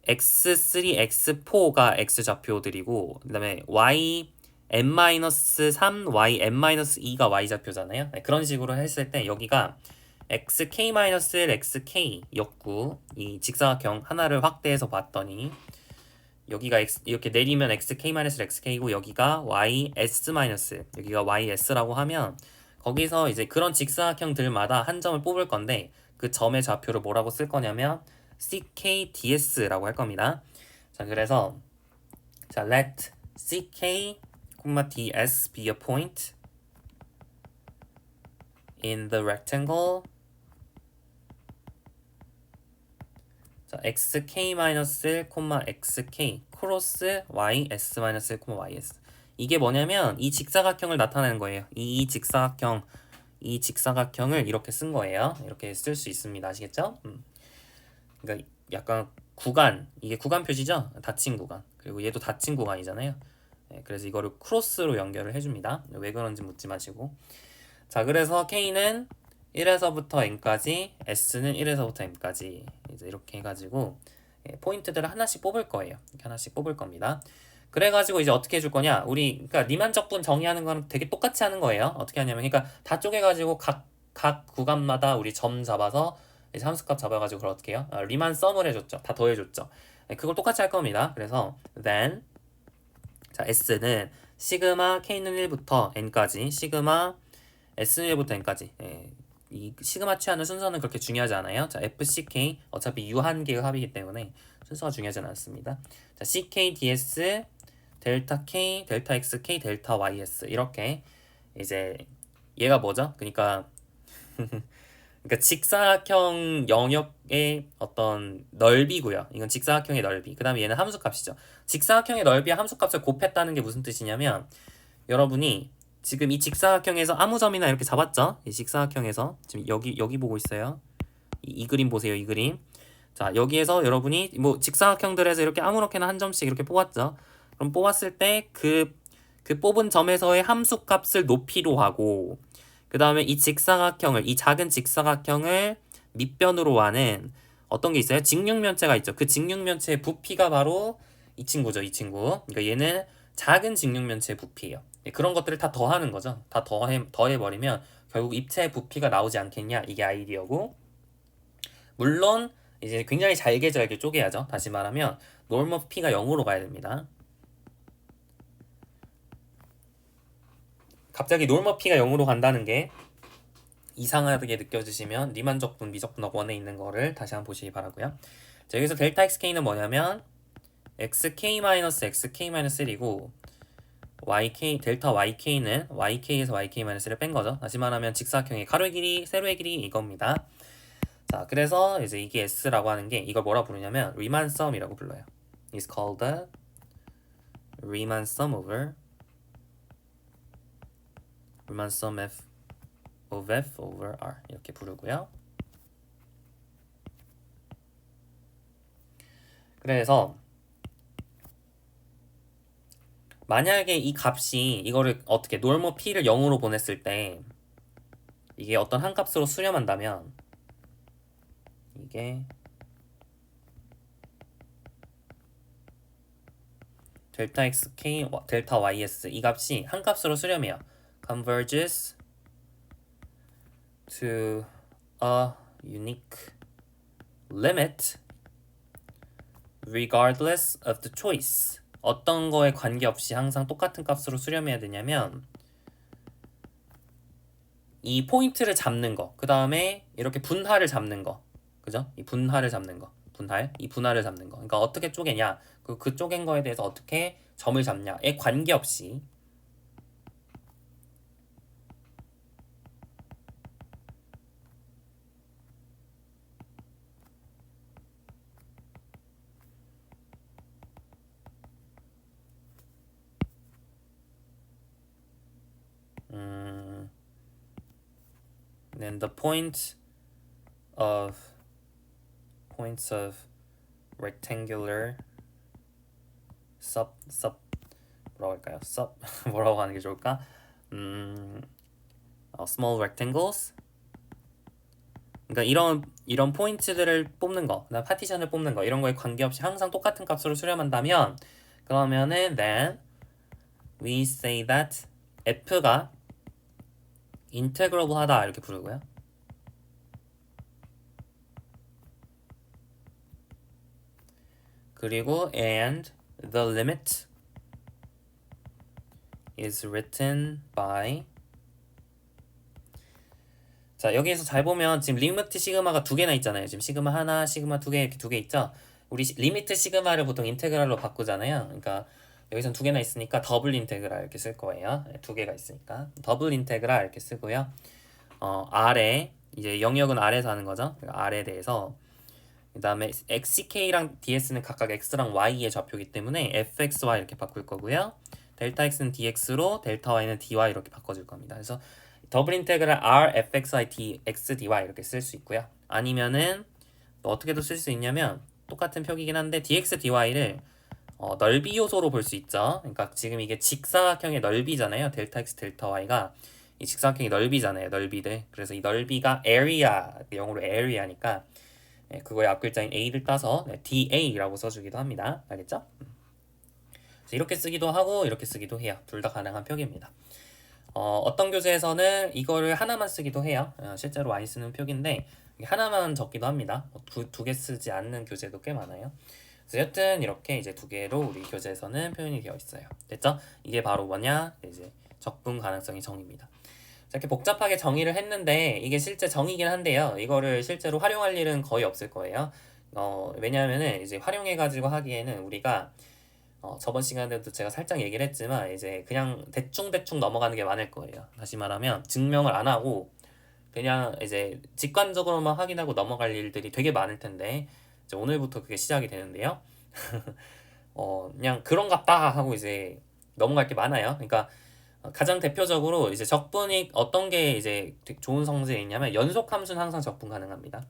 x3, x4가 x좌표들이고 그다음에 y n-3, y n-2가 y좌표잖아요. 네, 그런 식으로 했을 때 여기가 xk-1, xk였고 이 직사각형 하나를 확대해서 봤더니 여기가 이렇게 내리면 xk-xk이고 여기가 ys- 여기가 ys라고 하면 거기서 이제 그런 직사각형들마다 한 점을 뽑을 건데 그 점의 좌표를 뭐라고 쓸 거냐면 ckds라고 할 겁니다. 자, 그래서 자, let ck, ds be a point in the rectangle. 자, xk-1, xk 크로스 ys-1, ys. 이게 뭐냐면 이 직사각형을 나타내는 거예요. 이 직사각형을 이렇게 쓴 거예요. 이렇게 쓸 수 있습니다. 아시겠죠? 그러니까 약간 이게 구간 표시죠? 닫힌 구간. 그리고 얘도 닫힌 구간이잖아요. 네, 그래서 이거를 크로스로 연결을 해줍니다. 왜 그런지 묻지 마시고. 자, 그래서 K는 1에서부터 N까지, S는 1에서부터 M까지 이제 이렇게 해가지고 포인트들을 하나씩 뽑을 거예요. 이렇게 하나씩 뽑을 겁니다. 그래가지고 이제 어떻게 해줄 거냐? 그러니까 리만적분 정의하는 거는 되게 똑같이 하는 거예요. 어떻게 하냐면, 그러니까 다 쪼개가지고 각 구간마다 우리 점 잡아서 이제 함수값 잡아가지고 그걸 어떻게 해요? 리만 썸을 해줬죠. 다 더해줬죠. 그걸 똑같이 할 겁니다. 그래서 then 자, S는 시그마 K는 1부터 N까지, 시그마 S는 1부터 N까지. 이 시그마 취하는 순서는 그렇게 중요하지 않아요. 자, FCK 어차피 유한계의 합이기 때문에 순서가 중요하지 않습니다. 자, CK, DS, 델타 K, 델타 XK, 델타 YS 이렇게 이제 얘가 뭐죠? 그러니까 직사각형 영역의 어떤 넓이고요. 이건 직사각형의 넓이. 그 다음에 얘는 함수값이죠. 직사각형의 넓이와 함수값을 곱했다는 게 무슨 뜻이냐면 여러분이 지금 이 직사각형에서 아무 점이나 이렇게 잡았죠? 이 직사각형에서 지금 여기 보고 있어요. 이 그림 보세요. 이 그림. 자, 여기에서 여러분이 뭐 직사각형들에서 이렇게 아무렇게나 한 점씩 이렇게 뽑았죠. 그럼 뽑았을 때 그 뽑은 점에서의 함수값을 높이로 하고 그 다음에 이 작은 직사각형을 밑변으로 하는 어떤 게 있어요? 직육면체가 있죠. 그 직육면체의 부피가 바로 이 친구죠. 이 친구. 그러니까 얘는 작은 직육면체의 부피예요. 그런 것들을 다 더하는 거죠. 다 더해버리면 결국 입체의 부피가 나오지 않겠냐. 이게 아이디어고. 물론 이제 굉장히 잘게 쪼개야죠. 다시 말하면 norm of p가 0으로 가야 됩니다. 갑자기 norm of p가 0으로 간다는 게 이상하게 느껴지시면 리만적분, 미적분학 원에 있는 거를 다시 한번 보시기 바라고요. 자, 여기서 델타 xk는 뭐냐면 xk-xk-1이고 델타 yk는 yk에서 yk-를 뺀 거죠. 다시 말하면 직사각형의 가로의 길이, 세로의 길이 이겁니다. 자, 그래서 이제 이게 s라고 하는 게 이걸 뭐라 부르냐면 Riemann sum이라고 불러요. It's called the Riemann sum of f over r 이렇게 부르고요. 그래서 만약에 이 값이 이거를 어떻게 norm p를 0으로 보냈을 때 이게 어떤 한 값으로 수렴한다면 이게 델타 xk, 델타 ys 이 값이 한 값으로 수렴해요. converges to a unique limit regardless of the choice. 어떤 거에 관계없이 항상 똑같은 값으로 수렴해야 되냐면 이 포인트를 잡는 거, 그 다음에 이렇게 분할을 잡는 거, 그죠? 이 분할을 잡는 거, 이 분할을 잡는 거. 그러니까 어떻게 쪼개냐, 그 쪼갠 거에 대해서 어떻게 점을 잡냐에 관계없이 then the point of points of rectangular sub 뭐라고 할까요? sub 뭐라고 하는 게 좋을까? small rectangles. 그러니까 이런 포인트들을 뽑는 거, 그다음 파티션을 뽑는 거 이런 거에 관계없이 항상 똑같은 값으로 수렴한다면 그러면은 then we say that f가 integrable 하다 이렇게 부르고요. 그리고 and the limit is written by. 자, 여기에서 잘 보면 지금 리미트 시그마가 두 개나 있잖아요. 지금 시그마 하나, 시그마 두 개 이렇게 두 개 있죠. 우리 리미트 시그마를 보통 인테그랄로 바꾸잖아요. 그러니까 여기선 두 개나 있으니까 더블 인테그랄 이렇게 쓸 거예요. 두 개가 있으니까 더블 인테그랄 이렇게 쓰고요. R에 이제 영역은 R에서 하는 거죠. R에 대해서 그 다음에 XCK랑 DS는 각각 X랑 Y의 좌표이기 때문에 FXY 이렇게 바꿀 거고요. 델타 X는 DX로 델타 Y는 DY 이렇게 바꿔줄 겁니다. 그래서 더블 인테그랄 R, FXY, DX, DY 이렇게 쓸 수 있고요. 아니면은 또 어떻게도 쓸 수 있냐면 똑같은 표기긴 한데 DX, DY를 넓이 요소로 볼 수 있죠. 그러니까 지금 이게 직사각형의 넓이잖아요. 델타 X, 델타 Y가 이 직사각형의 넓이잖아요. 넓이들. 그래서 이 넓이가 area, 영어로 area니까 그거의 앞글자인 A를 따서 DA라고 써주기도 합니다. 알겠죠? 이렇게 쓰기도 하고 이렇게 쓰기도 해요. 둘 다 가능한 표기입니다. 어떤 교재에서는 이거를 하나만 쓰기도 해요. 실제로 많이 쓰는 표기인데 하나만 적기도 합니다. 두 개 쓰지 않는 교재도 꽤 많아요. 그래서 여튼 이렇게 이제 두 개로 우리 교재에서는 표현이 되어 있어요. 됐죠? 이게 바로 뭐냐? 이제 적분 가능성의 정의입니다. 이렇게 복잡하게 정의를 했는데 이게 실제 정의긴 한데요. 이거를 실제로 활용할 일은 거의 없을 거예요. 왜냐하면은 이제 활용해가지고 하기에는 우리가 저번 시간에도 제가 살짝 얘기를 했지만 이제 그냥 대충 넘어가는 게 많을 거예요. 다시 말하면 증명을 안 하고 그냥 이제 직관적으로만 확인하고 넘어갈 일들이 되게 많을 텐데 이제 오늘부터 그게 시작이 되는데요. 그냥 그런갑다 하고 이제 넘어갈 게 많아요. 그러니까 가장 대표적으로 이제 적분이 어떤 게 이제 좋은 성질이 있냐면 연속 함수는 항상 적분 가능합니다.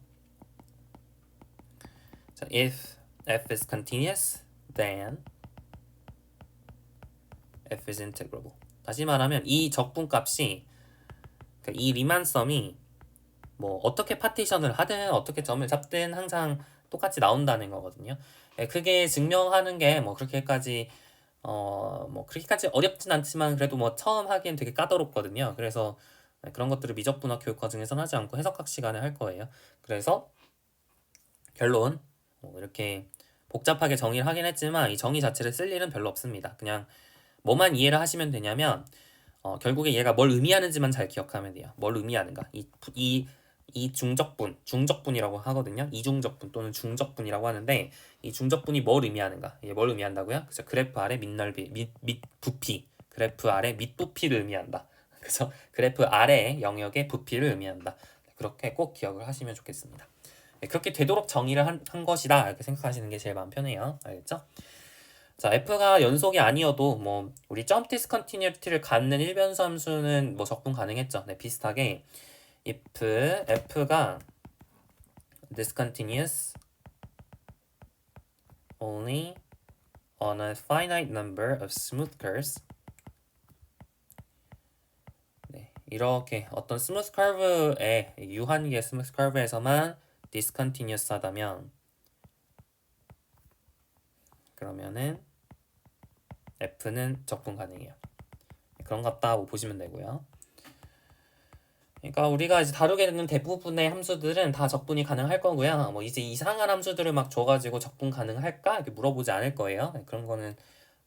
자, if f is continuous, then f is integrable. 다시 말하면 이 적분값이 그러니까 이 리만섬이 뭐 어떻게 파티션을 하든 어떻게 점을 잡든 항상 똑같이 나온다는 거거든요. 그게 증명하는 게 뭐 그렇게까지 뭐 그렇게까지 어렵진 않지만 그래도 뭐 처음 하기엔 되게 까다롭거든요. 그래서 그런 것들을 미적분학 교육 과정에서는 하지 않고 해석학 시간에 할 거예요. 그래서 결론 이렇게 복잡하게 정의를 하긴 했지만 이 정의 자체를 쓸 일은 별로 없습니다. 그냥 뭐만 이해를 하시면 되냐면 결국에 얘가 뭘 의미하는지만 잘 기억하면 돼요. 뭘 의미하는가. 이 중적분이라고 하거든요. 이중적분 또는 중적분이라고 하는데 이 중적분이 뭘 의미하는가? 이게 뭘 의미한다고요? 그래서 그래프 아래 밑넓이, 밑 부피, 그래프 아래 밑부피를 의미한다. 그래서 그래프 아래 영역의 부피를 의미한다. 그렇게 꼭 기억을 하시면 좋겠습니다. 그렇게 되도록 정의를 한 것이다 이렇게 생각하시는 게 제일 마음 편해요. 알겠죠? 자, f가 연속이 아니어도 뭐 우리 점프 디스컨티뉴티를 갖는 일변수 함수는 뭐 적분 가능했죠. 네, 비슷하게 if f가 discontinuous only on a finite number of smooth curves. 네, 이렇게 어떤 스무스 커브에 유한계 스무스 커브에서만 discontinuous 하다면 그러면은 f는 적분 가능해요. 그런갑다고 보시면 되고요. 그러니까 우리가 이제 다루게 되는 대부분의 함수들은 다 적분이 가능할 거고요. 뭐 이제 이상한 함수들을 막 줘가지고 적분 가능할까 이렇게 물어보지 않을 거예요. 그런 거는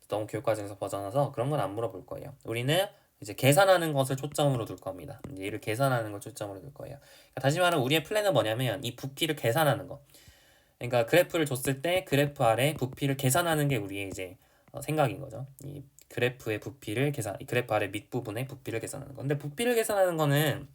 너무 교육과정에서 벗어나서 그런 건 안 물어볼 거예요. 우리는 이제 계산하는 것을 초점으로 둘 겁니다. 이제 얘를 계산하는 걸 초점으로 둘 거예요. 그러니까 다시 말하면 우리의 플랜은 뭐냐면 이 부피를 계산하는 거. 그러니까 그래프를 줬을 때 그래프 아래 부피를 계산하는 게 우리의 이제 생각인 거죠. 이 그래프의 부피를 이 그래프 아래 밑부분의 부피를 계산하는 거. 근데 부피를 계산하는 거는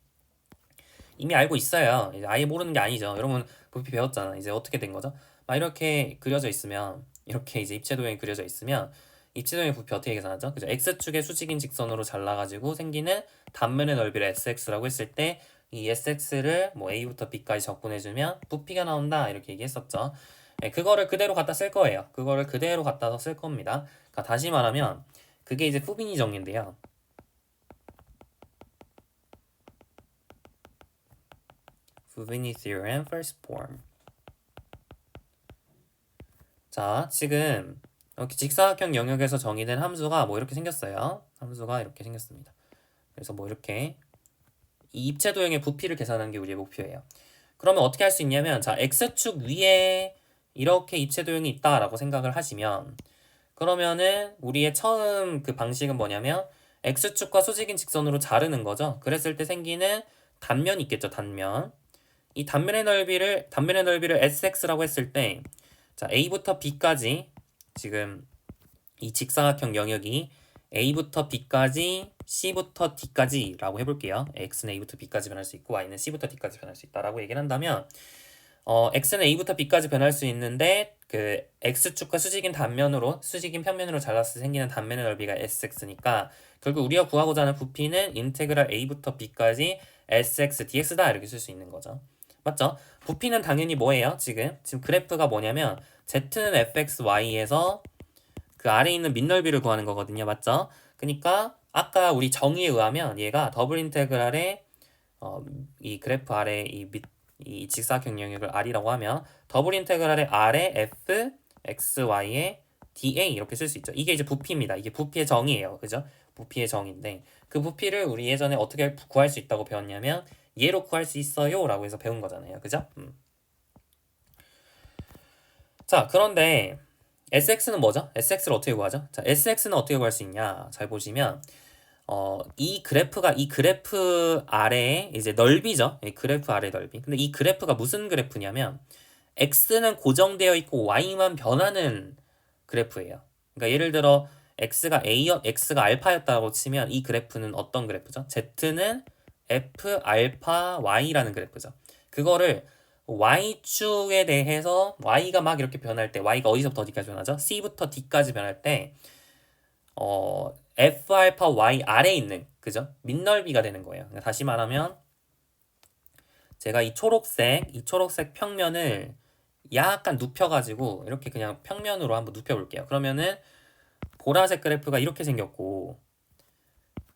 이미 알고 있어요. 이제 아예 모르는 게 아니죠. 여러분 부피 배웠잖아. 이제 어떻게 된 거죠? 막 이렇게 그려져 있으면 이렇게 이제 입체도형이 그려져 있으면 입체도형의 부피 어떻게 계산하죠? 그죠? x축의 수직인 직선으로 잘라가지고 생기는 단면의 넓이를 sx라고 했을 때 이 sx를 뭐 a부터 b까지 적분해주면 부피가 나온다 이렇게 얘기했었죠. 네, 그거를 그대로 갖다 쓸 거예요. 그거를 그대로 갖다서 쓸 겁니다. 그러니까 다시 말하면 그게 이제 후비니 정리인데요. 후비니 theorem first form. 자, 지금 이렇게 직사각형 영역에서 정의된 함수가 뭐 이렇게 생겼어요. 함수가 이렇게 생겼습니다. 그래서 뭐 이렇게 이 입체 도형의 부피를 계산하는 게 우리의 목표예요. 그러면 어떻게 할 수 있냐면, 자, x축 위에 이렇게 입체 도형이 있다라고 생각을 하시면, 그러면은 우리의 처음 그 방식은 뭐냐면 x축과 수직인 직선으로 자르는 거죠. 그랬을 때 생기는 단면이 있겠죠, 단면. 이 단면의 넓이를 sx라고 했을 때, 자, a부터 b까지 지금 이 직사각형 영역이 a부터 b까지 c부터 d까지라고 해볼게요. x는 a부터 b까지 변할 수 있고 y는 c부터 d까지 변할 수 있다라고 얘기를 한다면, x는 a부터 b까지 변할 수 있는데 그 x축과 수직인 평면으로 잘랐을 때 생기는 단면의 넓이가 sx니까 결국 우리가 구하고자 하는 부피는 인테그랄 a부터 b까지 sx dx다 이렇게 쓸 수 있는 거죠. 맞죠? 부피는 당연히 뭐예요? 지금 그래프가 뭐냐면 z는 fxy에서 그 아래에 있는 밑넓이를 구하는 거거든요. 맞죠? 그러니까 아까 우리 정의에 의하면 얘가 더블 인테그랄의 이 그래프 아래 이 직사각형 영역을 R이라고 하면 더블 인테그랄의 R의 f xy의 dA 이렇게 쓸 수 있죠. 이게 이제 부피입니다. 이게 부피의 정의예요. 그죠? 부피의 정의인데 그 부피를 우리 예전에 어떻게 구할 수 있다고 배웠냐면 얘로 구할 수 있어요 라고 해서 배운 거잖아요. 그죠? 자, 그런데 sx는 뭐죠? sx를 어떻게 구하죠? 자, sx는 어떻게 구할 수 있냐? 잘 보시면 이 그래프 아래에 이제 넓이죠. 이 그래프 아래 넓이. 근데 이 그래프가 무슨 그래프냐면 x는 고정되어 있고 y만 변하는 그래프예요. 그러니까 예를 들어 x가 알파였다고 치면 이 그래프는 어떤 그래프죠? z는 f 알파 y라는 그래프죠. 그거를 y축에 대해서 y가 막 이렇게 변할 때 y가 어디서부터 어디까지 변하죠? c부터 d까지 변할 때 f 알파 y 아래에 있는 그죠? 밑넓이가 되는 거예요. 그러니까 다시 말하면 제가 이 초록색 평면을 약간 눕혀가지고 이렇게 그냥 평면으로 한번 눕혀볼게요. 그러면은 보라색 그래프가 이렇게 생겼고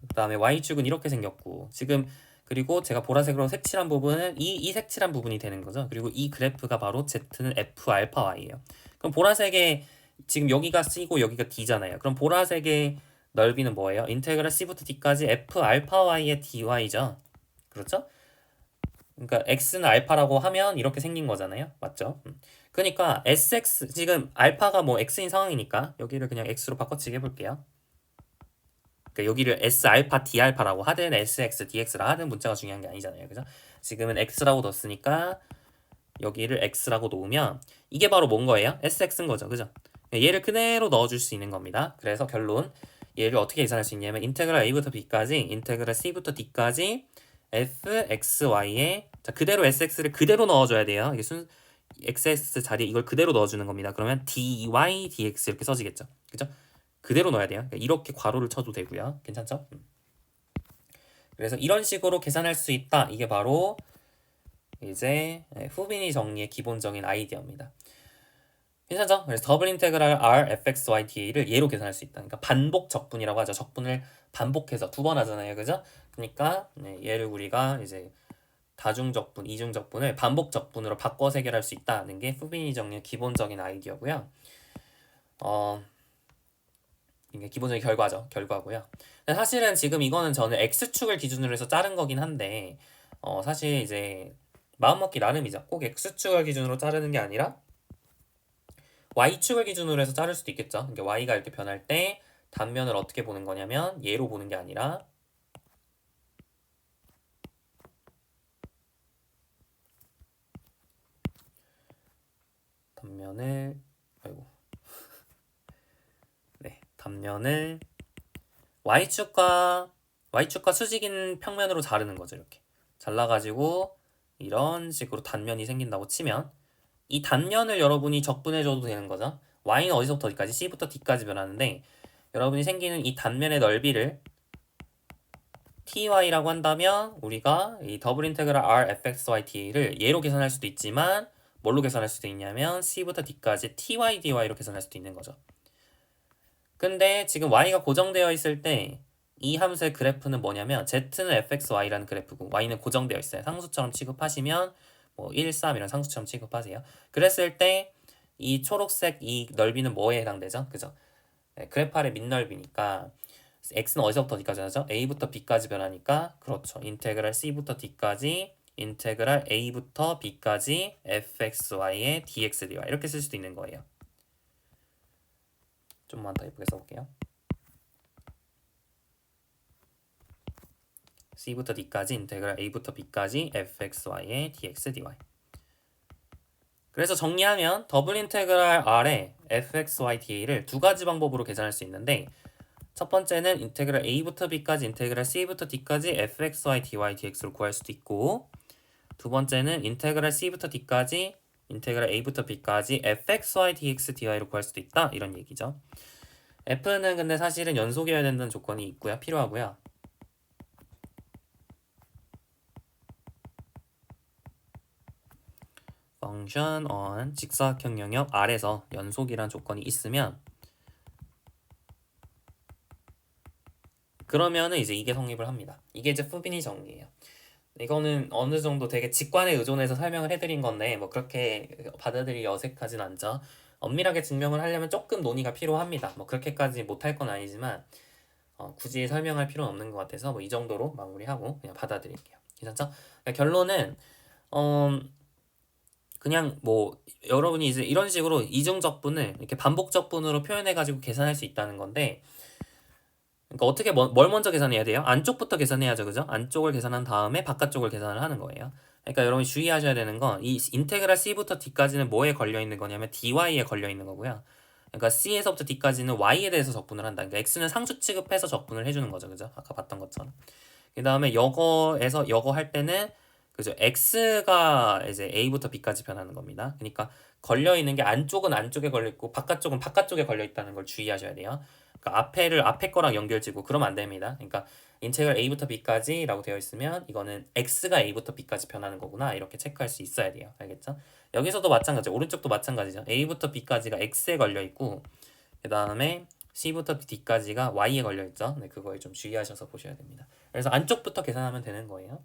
그 다음에 y축은 이렇게 생겼고 지금 그리고 제가 보라색으로 색칠한 부분은 이 색칠한 부분이 되는 거죠. 그리고 이 그래프가 바로 z는 f 알파 y예요. 그럼 보라색에 지금 여기가 c고 여기가 d잖아요. 그럼 보라색의 넓이는 뭐예요? 인테그랄 c부터 d까지 f 알파 y의 dy죠. 그렇죠? 그러니까 x는 알파라고 하면 이렇게 생긴 거잖아요. 맞죠? 그러니까 sx 지금 알파가 뭐 x인 상황이니까 여기를 그냥 x로 바꿔치기 해볼게요. 그러니까 여기를 s 알파 d 알파라고 하든 sx dx라 하든 문자가 중요한 게 아니잖아요. 그죠? 지금은 x라고 넣었으니까 여기를 x라고 놓으면 이게 바로 뭔 거예요? sx인 거죠. 그죠? 얘를 그대로 넣어줄 수 있는 겁니다. 그래서 결론 얘를 어떻게 계산할 수 있냐면 인테그랄 a부터 b까지 인테그랄 c부터 d까지 fxy에 자 그대로 sx를 그대로 넣어줘야 돼요. 이게 xx 자리에 이걸 그대로 넣어주는 겁니다. 그러면 dy dx 이렇게 써지겠죠. 그죠? 그대로 넣어야 돼요. 그러니까 이렇게 괄호를 쳐도 되고요. 괜찮죠? 그래서 이런 식으로 계산할 수 있다. 이게 바로 이제 후비니 정리의 기본적인 아이디어입니다. 괜찮죠? 그래서 더블 인테그랄 r fx y dA를 얘로 계산할 수 있다. 그러니까 반복 적분이라고 하죠. 적분을 반복해서 두 번 하잖아요. 그죠? 그러니까 얘를 우리가 이제 다중 적분, 이중 적분을 반복 적분으로 바꿔서 해결할 수 있다는 게 후비니 정리의 기본적인 아이디어고요. 이게 기본적인 결과고요. 사실은 지금 이거는 저는 x축을 기준으로 해서 자른 거긴 한데 사실 이제 마음먹기 나름이죠. 꼭 x축을 기준으로 자르는 게 아니라 y축을 기준으로 해서 자를 수도 있겠죠. 그러니까 y가 이렇게 변할 때 단면을 어떻게 보는 거냐면 얘로 보는 게 아니라 단면을 y축과 수직인 평면으로 자르는 거죠. 이렇게 잘라가지고 이런 식으로 단면이 생긴다고 치면 이 단면을 여러분이 적분해줘도 되는 거죠. y는 어디서부터 어디까지? c 부터 d까지 변하는데 여러분이 생기는 이 단면의 넓이를 이 단면의 넓이를 여러분이 적분해줘도 되는 거죠. y는 어디서부터 어디까지? c부터 d까지 변하는데 여러분이 생기는 이 단면의 넓이를 c부터 d까지 변하는데 여러분이 생기는 이 단면의 넓이를 c부터 d까지 변하는데 여러분이 생기는 이 단면의 넓이를 ty라고 한다면 우리가 이 더블 인테그랄 r fxy da를 얘로 계산할 수도 있지만 뭘로 계산할 수도 있냐면 c부터 d까지 ty dy로 계산할 수도 있는 거죠. 근데 지금 y가 고정되어 있을 때 이 함수의 그래프는 뭐냐면 z는 fxy라는 그래프고 y는 고정되어 있어요. 상수처럼 취급하시면 뭐 1, 3 이런 상수처럼 취급하세요. 그랬을 때 이 초록색 이 넓이는 뭐에 해당되죠? 그죠? 네, 그래프 아래 밑넓이니까 x는 어디서부터 어디까지 하죠? a부터 b까지 변하니까 그렇죠. 인테그랄 c부터 d까지 인테그랄 a부터 b까지 fxy의 dx dy 이렇게 쓸 수도 있는 거예요. 좀만 더 예쁘게 써볼게요. c부터 d까지 인테그랄 a부터 b까지 fxy의 dx dy. 그래서 정리하면 더블 인테그랄 r의 fxy da를 두 가지 방법으로 계산할 수 있는데 첫 번째는 인테그랄 a부터 b까지 인테그랄 c부터 d까지 fxy dy dx로 구할 수도 있고 두 번째는 인테그랄 c부터 d까지 인테그랄 a부터 b까지 fxy dx dy로 구할 수도 있다 이런 얘기죠. f는 근데 사실은 연속이어야 된다는 조건이 있고요. 필요하고요. function on 직사각형 영역 R에서 연속이란 조건이 있으면 그러면은 이제 이게 성립을 합니다. 이게 이제 푸비니 정리예요. 이거는 어느 정도 되게 직관에 의존해서 설명을 해드린 건데 뭐 그렇게 받아들이기 어색하진 않죠. 엄밀하게 증명을 하려면 조금 논의가 필요합니다. 뭐 그렇게까지 못할 건 아니지만 굳이 설명할 필요는 없는 것 같아서 뭐 이 정도로 마무리하고 그냥 받아들일게요. 괜찮죠? 그러니까 결론은 그냥 뭐 여러분이 이제 이런 식으로 이중적분을 이렇게 반복적분으로 표현해가지고 계산할 수 있다는 건데 그러니까 어떻게 뭘 먼저 계산해야 돼요? 안쪽부터 계산해야죠, 그죠? 안쪽을 계산한 다음에 바깥쪽을 계산을 하는 거예요. 그러니까 여러분이 주의하셔야 되는 건 이 인테그랄 c부터 d까지는 뭐에 걸려 있는 거냐면 dy에 걸려 있는 거고요. 그러니까 c에서부터 d까지는 y에 대해서 적분을 한다. 그러니까 x는 상수 취급해서 적분을 해주는 거죠, 그죠? 아까 봤던 것처럼. 그 다음에 여거에서 여거 할 때는 그죠? x가 이제 a부터 b까지 변하는 겁니다. 그러니까 걸려 있는 게 안쪽은 안쪽에 걸려 있고 바깥쪽은 바깥쪽에 걸려 있다는 걸 주의하셔야 돼요. 그러니까 앞에 거랑 연결지고 그러면 안 됩니다. 그러니까 인테그랄 a부터 b까지라고 되어 있으면 이거는 x가 a부터 b까지 변하는 거구나 이렇게 체크할 수 있어야 돼요. 알겠죠? 여기서도 마찬가지죠. 오른쪽도 마찬가지죠. a부터 b까지가 x에 걸려 있고 그 다음에 c부터 d까지가 y에 걸려 있죠. 네, 그거에 좀 주의하셔서 보셔야 됩니다. 그래서 안쪽부터 계산하면 되는 거예요.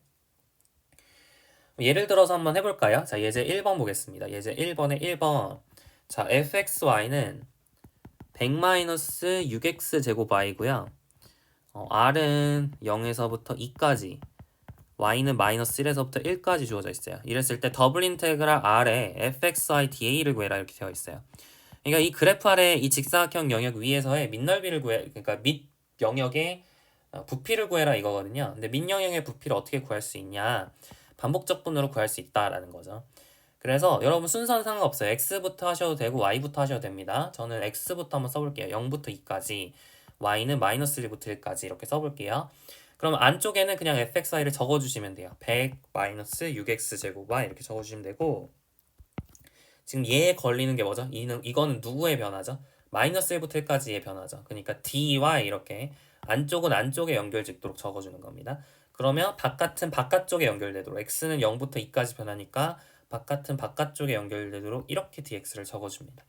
예를 들어서 한번 해볼까요? 자, 예제 1번 보겠습니다. 예제 1번에 1번. 자, fxy는 100-6x 제곱 y고요. r은 0에서부터 2까지, y는 마이너스 1에서부터 1까지 주어져 있어요. 이랬을 때 더블 인테그랄 r에 fxy da를 구해라 이렇게 되어 있어요. 그러니까 이 그래프 아래 이 직사각형 영역 위에서의 밑넓이를 구해, 그러니까 밑 영역의 부피를 구해라 이거거든요. 근데 밑 영역의 부피를 어떻게 구할 수 있냐? 반복적분으로 구할 수 있다라는 거죠. 그래서 여러분 순서는 상관없어요. x부터 하셔도 되고 y부터 하셔도 됩니다. 저는 x부터 한번 써볼게요. 0부터 2까지, y는 마이너스 1부터 1까지 이렇게 써볼게요. 그럼 안쪽에는 그냥 fxy를 적어주시면 돼요. 100 마이너스 6x 제곱 y 이렇게 적어주시면 되고 지금 얘에 걸리는 게 뭐죠? 이거는 누구의 변화죠? 마이너스 1부터 1까지의 변화죠. 그러니까 dy 이렇게 안쪽은 안쪽에 연결짓도록 적어주는 겁니다. 그러면 바깥은 바깥쪽에 연결되도록 x는 0부터 2까지 변하니까 바깥은 바깥쪽에 연결되도록 이렇게 dx를 적어줍니다.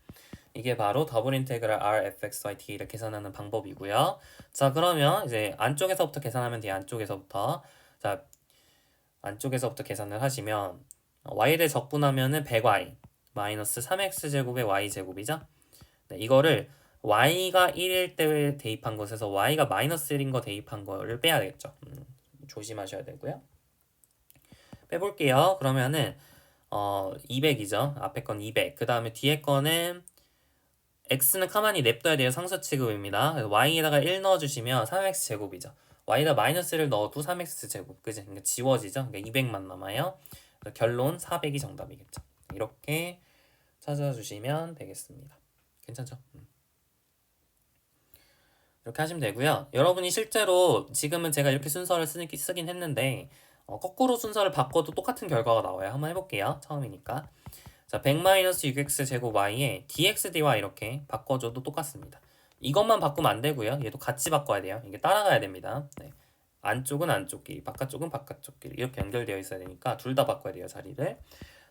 이게 바로 더블 인테그랄 r fxy d를 계산하는 방법이고요. 자, 그러면 이제 안쪽에서부터 계산하면 돼요. 안쪽에서부터. 자, 안쪽에서부터 계산을 하시면 y에 대해 적분하면은 100y 마이너스 3x제곱의 y제곱이죠. 네, 이거를 y가 1일 때 대입한 것에서 y가 마이너스 1인 거 대입한 거를 빼야 되겠죠. 조심하셔야 되고요. 빼볼게요. 그러면은 200이죠. 앞에 건 200. 그 다음에 뒤에 거는 x는 가만히 냅둬야 돼요. 상수 취급입니다. y에다가 1 넣어주시면 3x 제곱이죠. y에다 마이너스 1을 넣어도 3x 제곱. 그죠? 그러니까 지워지죠. 그러니까 200만 남아요. 결론 400이 정답이겠죠. 이렇게 찾아주시면 되겠습니다. 괜찮죠? 이렇게 하시면 되고요. 여러분이 실제로 지금은 제가 이렇게 순서를 쓰긴 했는데 거꾸로 순서를 바꿔도 똑같은 결과가 나와요. 한번 해볼게요. 처음이니까. 자, 100-6x 제곱 y에 dx dy 이렇게 바꿔줘도 똑같습니다. 이것만 바꾸면 안 되고요. 얘도 같이 바꿔야 돼요. 이게 따라가야 됩니다. 네. 안쪽은 안쪽끼리, 바깥쪽은 바깥쪽끼리 이렇게 연결되어 있어야 되니까 둘 다 바꿔야 돼요, 자리를.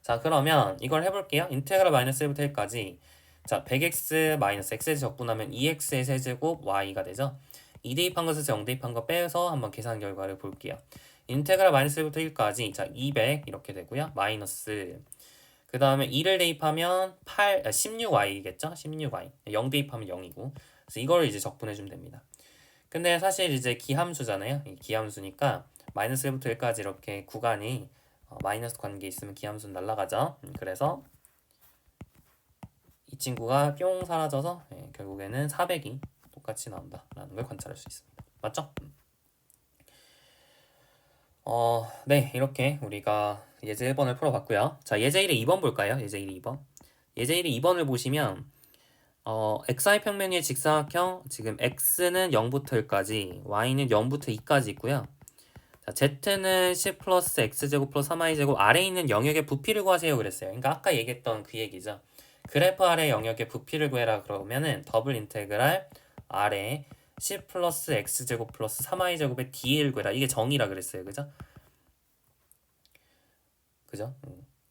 자, 그러면 이걸 해볼게요. 인테그랄 마이너스 1부터 1까지. 자, 100x 마이너스 x에 적분하면 2x의 세제곱 y가 되죠. 2 대입한 것에서 0 대입한 거 빼서 한번 계산 결과를 볼게요. 인테그랄 마이너스 1부터 1까지. 자, 200 이렇게 되고요. 마이너스 그 다음에 2를 대입하면 16y겠죠? 16y. 0 대입하면 0이고. 그래서 이걸 이제 적분해주면 됩니다. 근데 사실 이제 기함수잖아요. 이 기함수니까 마이너스 1부터 1까지 이렇게 구간이 마이너스 관계 있으면 기함수는 날아가죠. 그래서 이 친구가 뿅 사라져서 결국에는 400이 똑같이 나온다라는 걸 관찰할 수 있습니다. 맞죠? 네, 이렇게 우리가 예제 1번을 풀어봤고요. 자, 예제 1의 2번 볼까요? 예제 1의 2번. 예제 1의 2번을 보시면 xy 평면 위의 직사각형 지금 x는 0부터 1까지, y는 0부터 2까지 있고요. 자, z는 10 플러스 x제곱 플러스 3y제곱 아래에 있는 영역의 부피를 구하세요 그랬어요. 그러니까 아까 얘기했던 그 얘기죠. 그래프 아래 영역의 부피를 구해라 그러면은 더블 인테그랄 아래 10 플러스 x제곱 플러스 3y제곱의 d를 구해라. 이게 정의라 그랬어요. 그죠? 그죠?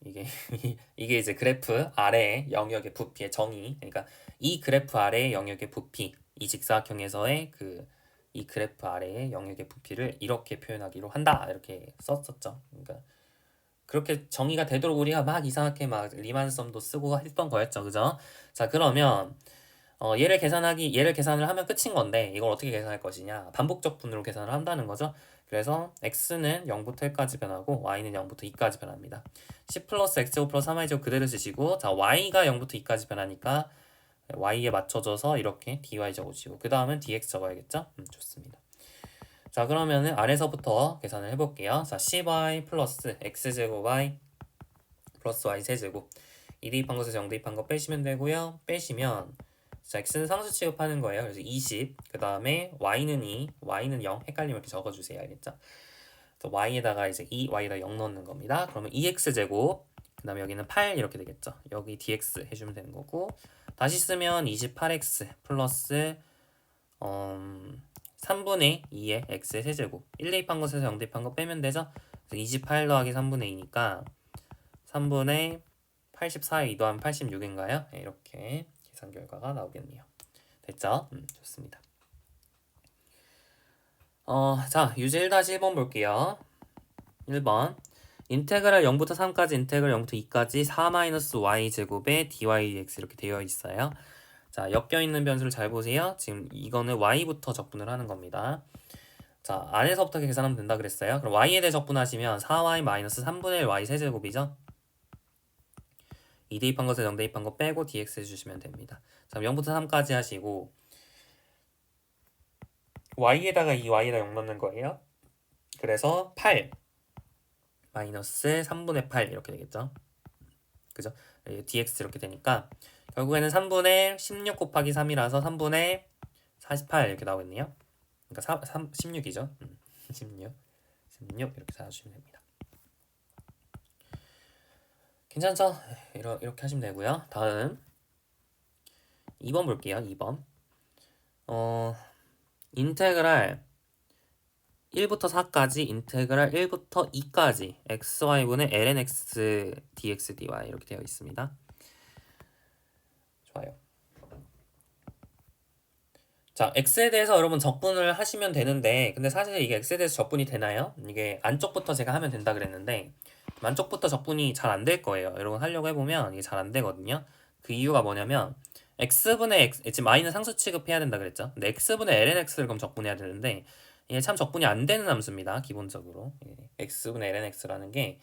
이게 이게 이제 그래프 아래 영역의 부피의 정의. 그러니까 이 그래프 아래 영역의 부피, 이 직사각형에서의 이 그래프 아래의 영역의 부피를 이렇게 표현하기로 한다. 이렇게 썼었죠. 그러니까 그렇게 정의가 되도록 우리가 막 이상하게 막 리만썸도 쓰고 했던 거였죠. 그죠? 자, 그러면 얘를 계산을 하면 끝인 건데 이걸 어떻게 계산할 것이냐? 반복적 분으로 계산을 한다는 거죠. 그래서 x는 0부터 1까지 변하고 y는 0부터 2까지 변합니다. 10 플러스 x제곱 플러스 3y제곱 그대로 쓰시고, 자, y가 0부터 2까지 변하니까 y에 맞춰줘서 이렇게 dy 적어주시고 그 다음은 dx 적어야겠죠? 좋습니다. 자, 그러면은 아래서부터 계산을 해볼게요. 자, 10y 플러스 x제곱 y 플러스 y 세제곱 2 대입한 것에서 0 대입한 거 빼시면 되고요. 빼시면 자, x는 상수 취급하는 거예요. 그래서 20, 그 다음에 y는 2, y는 0 헷갈리면 이렇게 적어주세요. 알겠죠? y에다가 이제 2, y에다 0 넣는 겁니다. 그러면 2x제곱, 그 다음에 여기는 8 이렇게 되겠죠. 여기 dx 해주면 되는 거고, 다시 쓰면 28x 플러스 3분의 2의 x의 세제곱 1 대입한 것에서 0 대입한 거 빼면 되죠. 28 더하기 3분의 2니까 3분의 84에 2 더하면 86인가요? 네, 이렇게 계산 결과가 나오겠네요. 됐죠? 좋습니다. 자, 유제 1-1번 볼게요. 1번 인테그랄 0부터 3까지 인테그랄 0부터 2까지 4-y 제곱에 dy dx 이렇게 되어 있어요. 자, 엮여있는 변수를 잘 보세요. 지금 이거는 y부터 적분을 하는 겁니다. 자, 안에서부터 계산하면 된다 그랬어요. 그럼 y에 대해 적분하시면 4y 마이너스 3분의 1 y 세제곱이죠. 2 대입한 것에 0 대입한 거 빼고 dx 해주시면 됩니다. 자, 0부터 3까지 하시고 y에다가 이 y에다 0 넣는 거예요. 그래서 8 마이너스 3분의 8 이렇게 되겠죠. 그죠? dx 이렇게 되니까 결국에는 3분의 16 곱하기 3이라서 3분의 48 이렇게 나오겠네요. 그러니까 16이죠. 16 이렇게 찾아주시면 됩니다. 괜찮죠? 이렇게 하시면 되고요. 다음 2번 볼게요. 2번 인테그랄 1부터 4까지 인테그랄 1부터 2까지 xy분의 lnx dx dy 이렇게 되어 있습니다. 좋아요. 자, x에 대해서 여러분 적분을 하시면 되는데 근데 사실 이게 x에 대해서 적분이 되나요? 이게 안쪽부터 제가 하면 된다 그랬는데 안쪽부터 적분이 잘 안 될 거예요. 여러분 하려고 해보면 이게 잘 안 되거든요. 그 이유가 뭐냐면 x분의 x, 지금 y는 상수 취급해야 된다 그랬죠. 근데 x분의 lnx를 그럼 적분해야 되는데 이게 참 적분이 안 되는 함수입니다. 기본적으로 x분의 lnx라는 게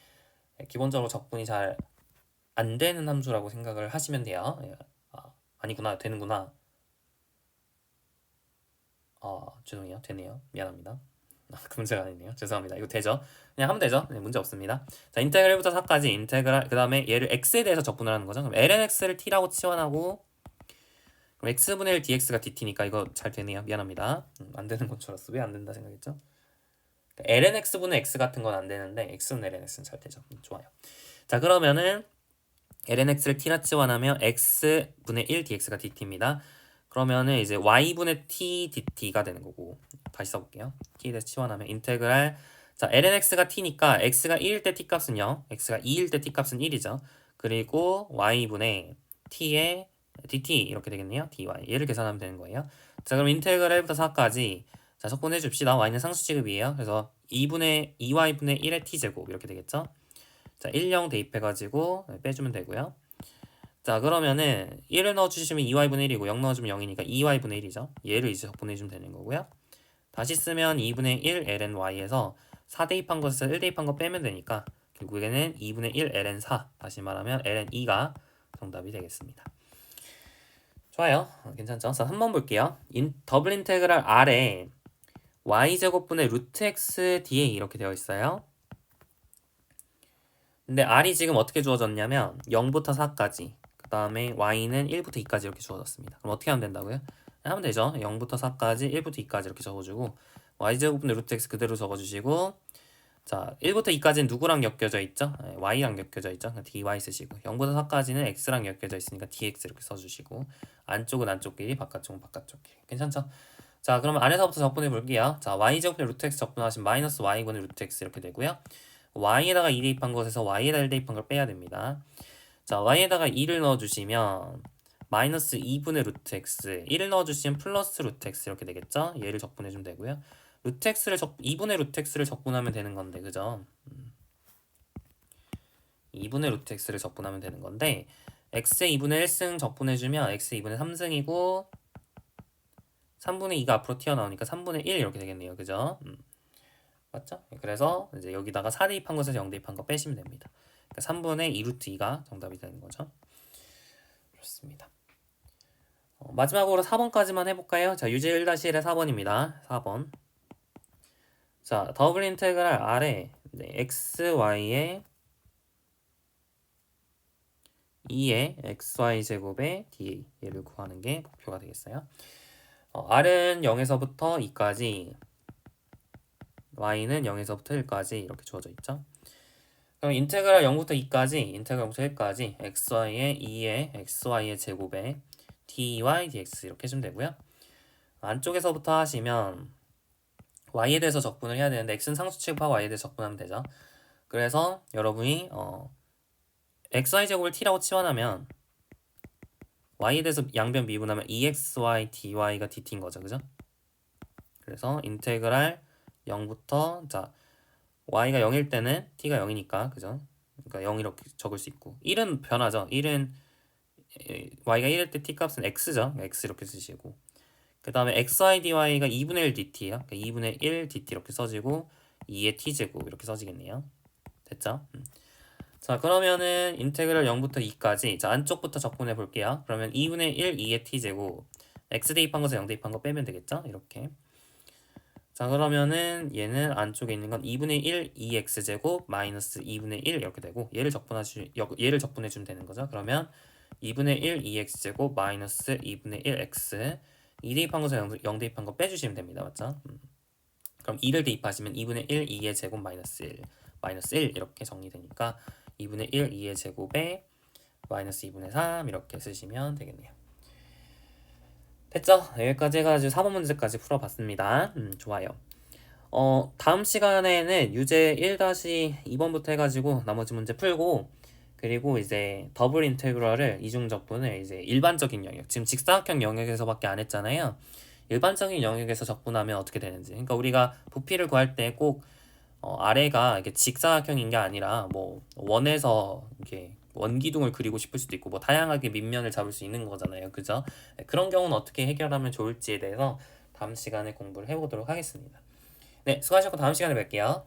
기본적으로 적분이 잘 안 되는 함수라고 생각을 하시면 돼요. 아니구나, 되는구나. 죄송해요. 되네요. 미안합니다. 그 문제가 아니네요. 죄송합니다. 이거 되죠? 그냥 하면 되죠? 네, 문제 없습니다. 자, 인테그랄 1부터 4까지 인테그랄, 그 다음에 얘를 x에 대해서 적분을 하는 거죠. 그럼 lnx를 t라고 치환하고 그럼 x분의 1 dx가 dt니까 이거 잘 되네요. 미안합니다. 안 되는 건 줄 알았어. 왜 안 된다 생각했죠? lnx분의 x 같은 건 안 되는데 x분의 lnx는 잘 되죠. 좋아요. 자, 그러면은 lnx를 t라 치환하면 x분의 1 dx가 dt입니다. 그러면은 이제 y분의 t dt가 되는 거고, 다시 써볼게요. t 대해서 치환하면 인테그랄, 자 lnx가 t니까 x가 1일 때 t 값은 0, x가 2일 때 t 값은 1이죠. 그리고 y분의 t의 dt 이렇게 되겠네요. dy 얘를 계산하면 되는 거예요. 자 그럼 인테그랄 1부터 4까지 자 적분해 줍시다. y는 상수 취급이에요. 그래서 2y분의 1의 t제곱 이렇게 되겠죠. 자 1, 0 대입해가지고 빼주면 되고요. 자 그러면은 1을 넣어주시면 2y분의 1이고 0 넣어주면 0이니까 2y분의 1이죠. 얘를 이제 적분해주면 되는 거고요. 다시 쓰면 2분의 1 lny에서 4 대입한 것에서 1 대입한 거 빼면 되니까 결국에는 2분의 1 ln4 다시 말하면 ln2가 정답이 되겠습니다. 좋아요. 괜찮죠? 자 3번 볼게요. 더블 인테그랄 R에 y제곱분의 루트 x dA 이렇게 되어 있어요. 근데 R이 지금 어떻게 주어졌냐면 0부터 4까지 그 다음에 y는 1부터 2까지 이렇게 주어졌습니다. 그럼 어떻게 하면 된다고요? 하면 되죠. 0부터 4까지 1부터 2까지 이렇게 적어주고 y제곱분의 루트 x 그대로 적어주시고 자 1부터 2까지는 누구랑 엮여져 있죠? y랑 엮여져 있죠. dy 쓰시고 0부터 4까지는 x랑 엮여져 있으니까 dx 이렇게 써주시고 안쪽은 안쪽끼리 바깥쪽은 바깥쪽끼리 괜찮죠? 자 그럼 안에서부터 적분해 볼게요. 자 y제곱분의 루트 x 적분하시면 마이너스 y분의 루트 x 이렇게 되고요. y에다가 2 대입한 것에서 y에다 1 대입한 걸 빼야 됩니다. 자 y에다가 2를 넣어주시면 마이너스 2분의 루트 x 1을 넣어주시면 플러스 루트 x 이렇게 되겠죠. 얘를 적분해주면 되고요. 루트 x를 2분의 루트 x를 적분하면 되는 건데 그죠? 2분의 루트 x를 적분하면 되는 건데 x의 2분의 1승 적분해주면 x의 2분의 3승이고 3분의 2가 앞으로 튀어나오니까 3분의 1 이렇게 되겠네요. 그죠? 맞죠? 그래서 이제 여기다가 4 대입한 것에서 0 대입한 거 빼시면 됩니다. 그러니까 3분의 2 루트 2가 정답이 되는 거죠. 좋습니다. 마지막으로 4번까지만 해볼까요? 자, 유제 1-1의 4번입니다. 4번. 자, 더블 인테그랄 R에 x, y의 2의 xy 제곱의 dA 얘를 구하는 게 목표가 되겠어요. R은 0에서부터 2까지 y는 0에서부터 1까지 이렇게 주어져 있죠. 그럼 인테그랄 0부터 2까지 인테그랄 0부터 1까지 xy의 2의 xy의 제곱에 dy dx 이렇게 해주면 되고요. 안쪽에서부터 하시면 y에 대해서 적분을 해야 되는데 x는 상수 취급하고 y에 대해서 적분하면 되죠. 그래서 여러분이 xy 제곱을 t라고 치환하면 y에 대해서 양변 미분하면 2xy dy가 dt인 거죠. 그죠? 그래서 인테그랄 0부터 자 y가 0일 때는 t가 0이니까 그죠? 그러니까 0 이렇게 적을 수 있고 1은 변하죠. 1은 y가 1일 때 t 값은 x죠. x 이렇게 쓰시고 그 다음에 xy dy가 2분의 1 dt예요. 그러니까 2분의 1 dt 이렇게 써지고 2의 t제곱 이렇게 써지겠네요. 됐죠? 자 그러면은 인테그랄 0부터 2까지 자 안쪽부터 적분해 볼게요. 그러면 2분의 1 2의 t제곱 x 대입한 것에서 0 대입한 거 빼면 되겠죠? 이렇게 자 그러면은 얘는 안쪽에 있는 건 2분의 1 2x제곱 마이너스 2분의 1 이렇게 되고 얘를 적분해 주면 되는 거죠. 그러면 2분의 1 2x제곱 마이너스 2분의 1x 2 대입한 것에서 0 대입한 거 빼주시면 됩니다. 맞죠? 그럼 2를 대입하시면 2분의 1 2의 제곱 마이너스 1 이렇게 정리되니까 2분의 1 2의 제곱에 마이너스 2분의 3 이렇게 쓰시면 되겠네요. 됐죠? 여기까지 해가지고 4번 문제까지 풀어봤습니다. 좋아요. 다음 시간에는 유제 1-2번부터 해가지고 나머지 문제 풀고 그리고 이제 더블 인테그럴을 이중적분을 이제 일반적인 영역 지금 직사각형 영역에서밖에 안 했잖아요. 일반적인 영역에서 적분하면 어떻게 되는지 그러니까 우리가 부피를 구할 때 꼭 아래가 이렇게 직사각형인 게 아니라 뭐 원에서 이렇게 원기둥을 그리고 싶을 수도 있고 뭐 다양하게 밑면을 잡을 수 있는 거잖아요. 그죠? 그런 경우는 어떻게 해결하면 좋을지에 대해서 다음 시간에 공부를 해보도록 하겠습니다. 네, 수고하셨고 다음 시간에 뵐게요.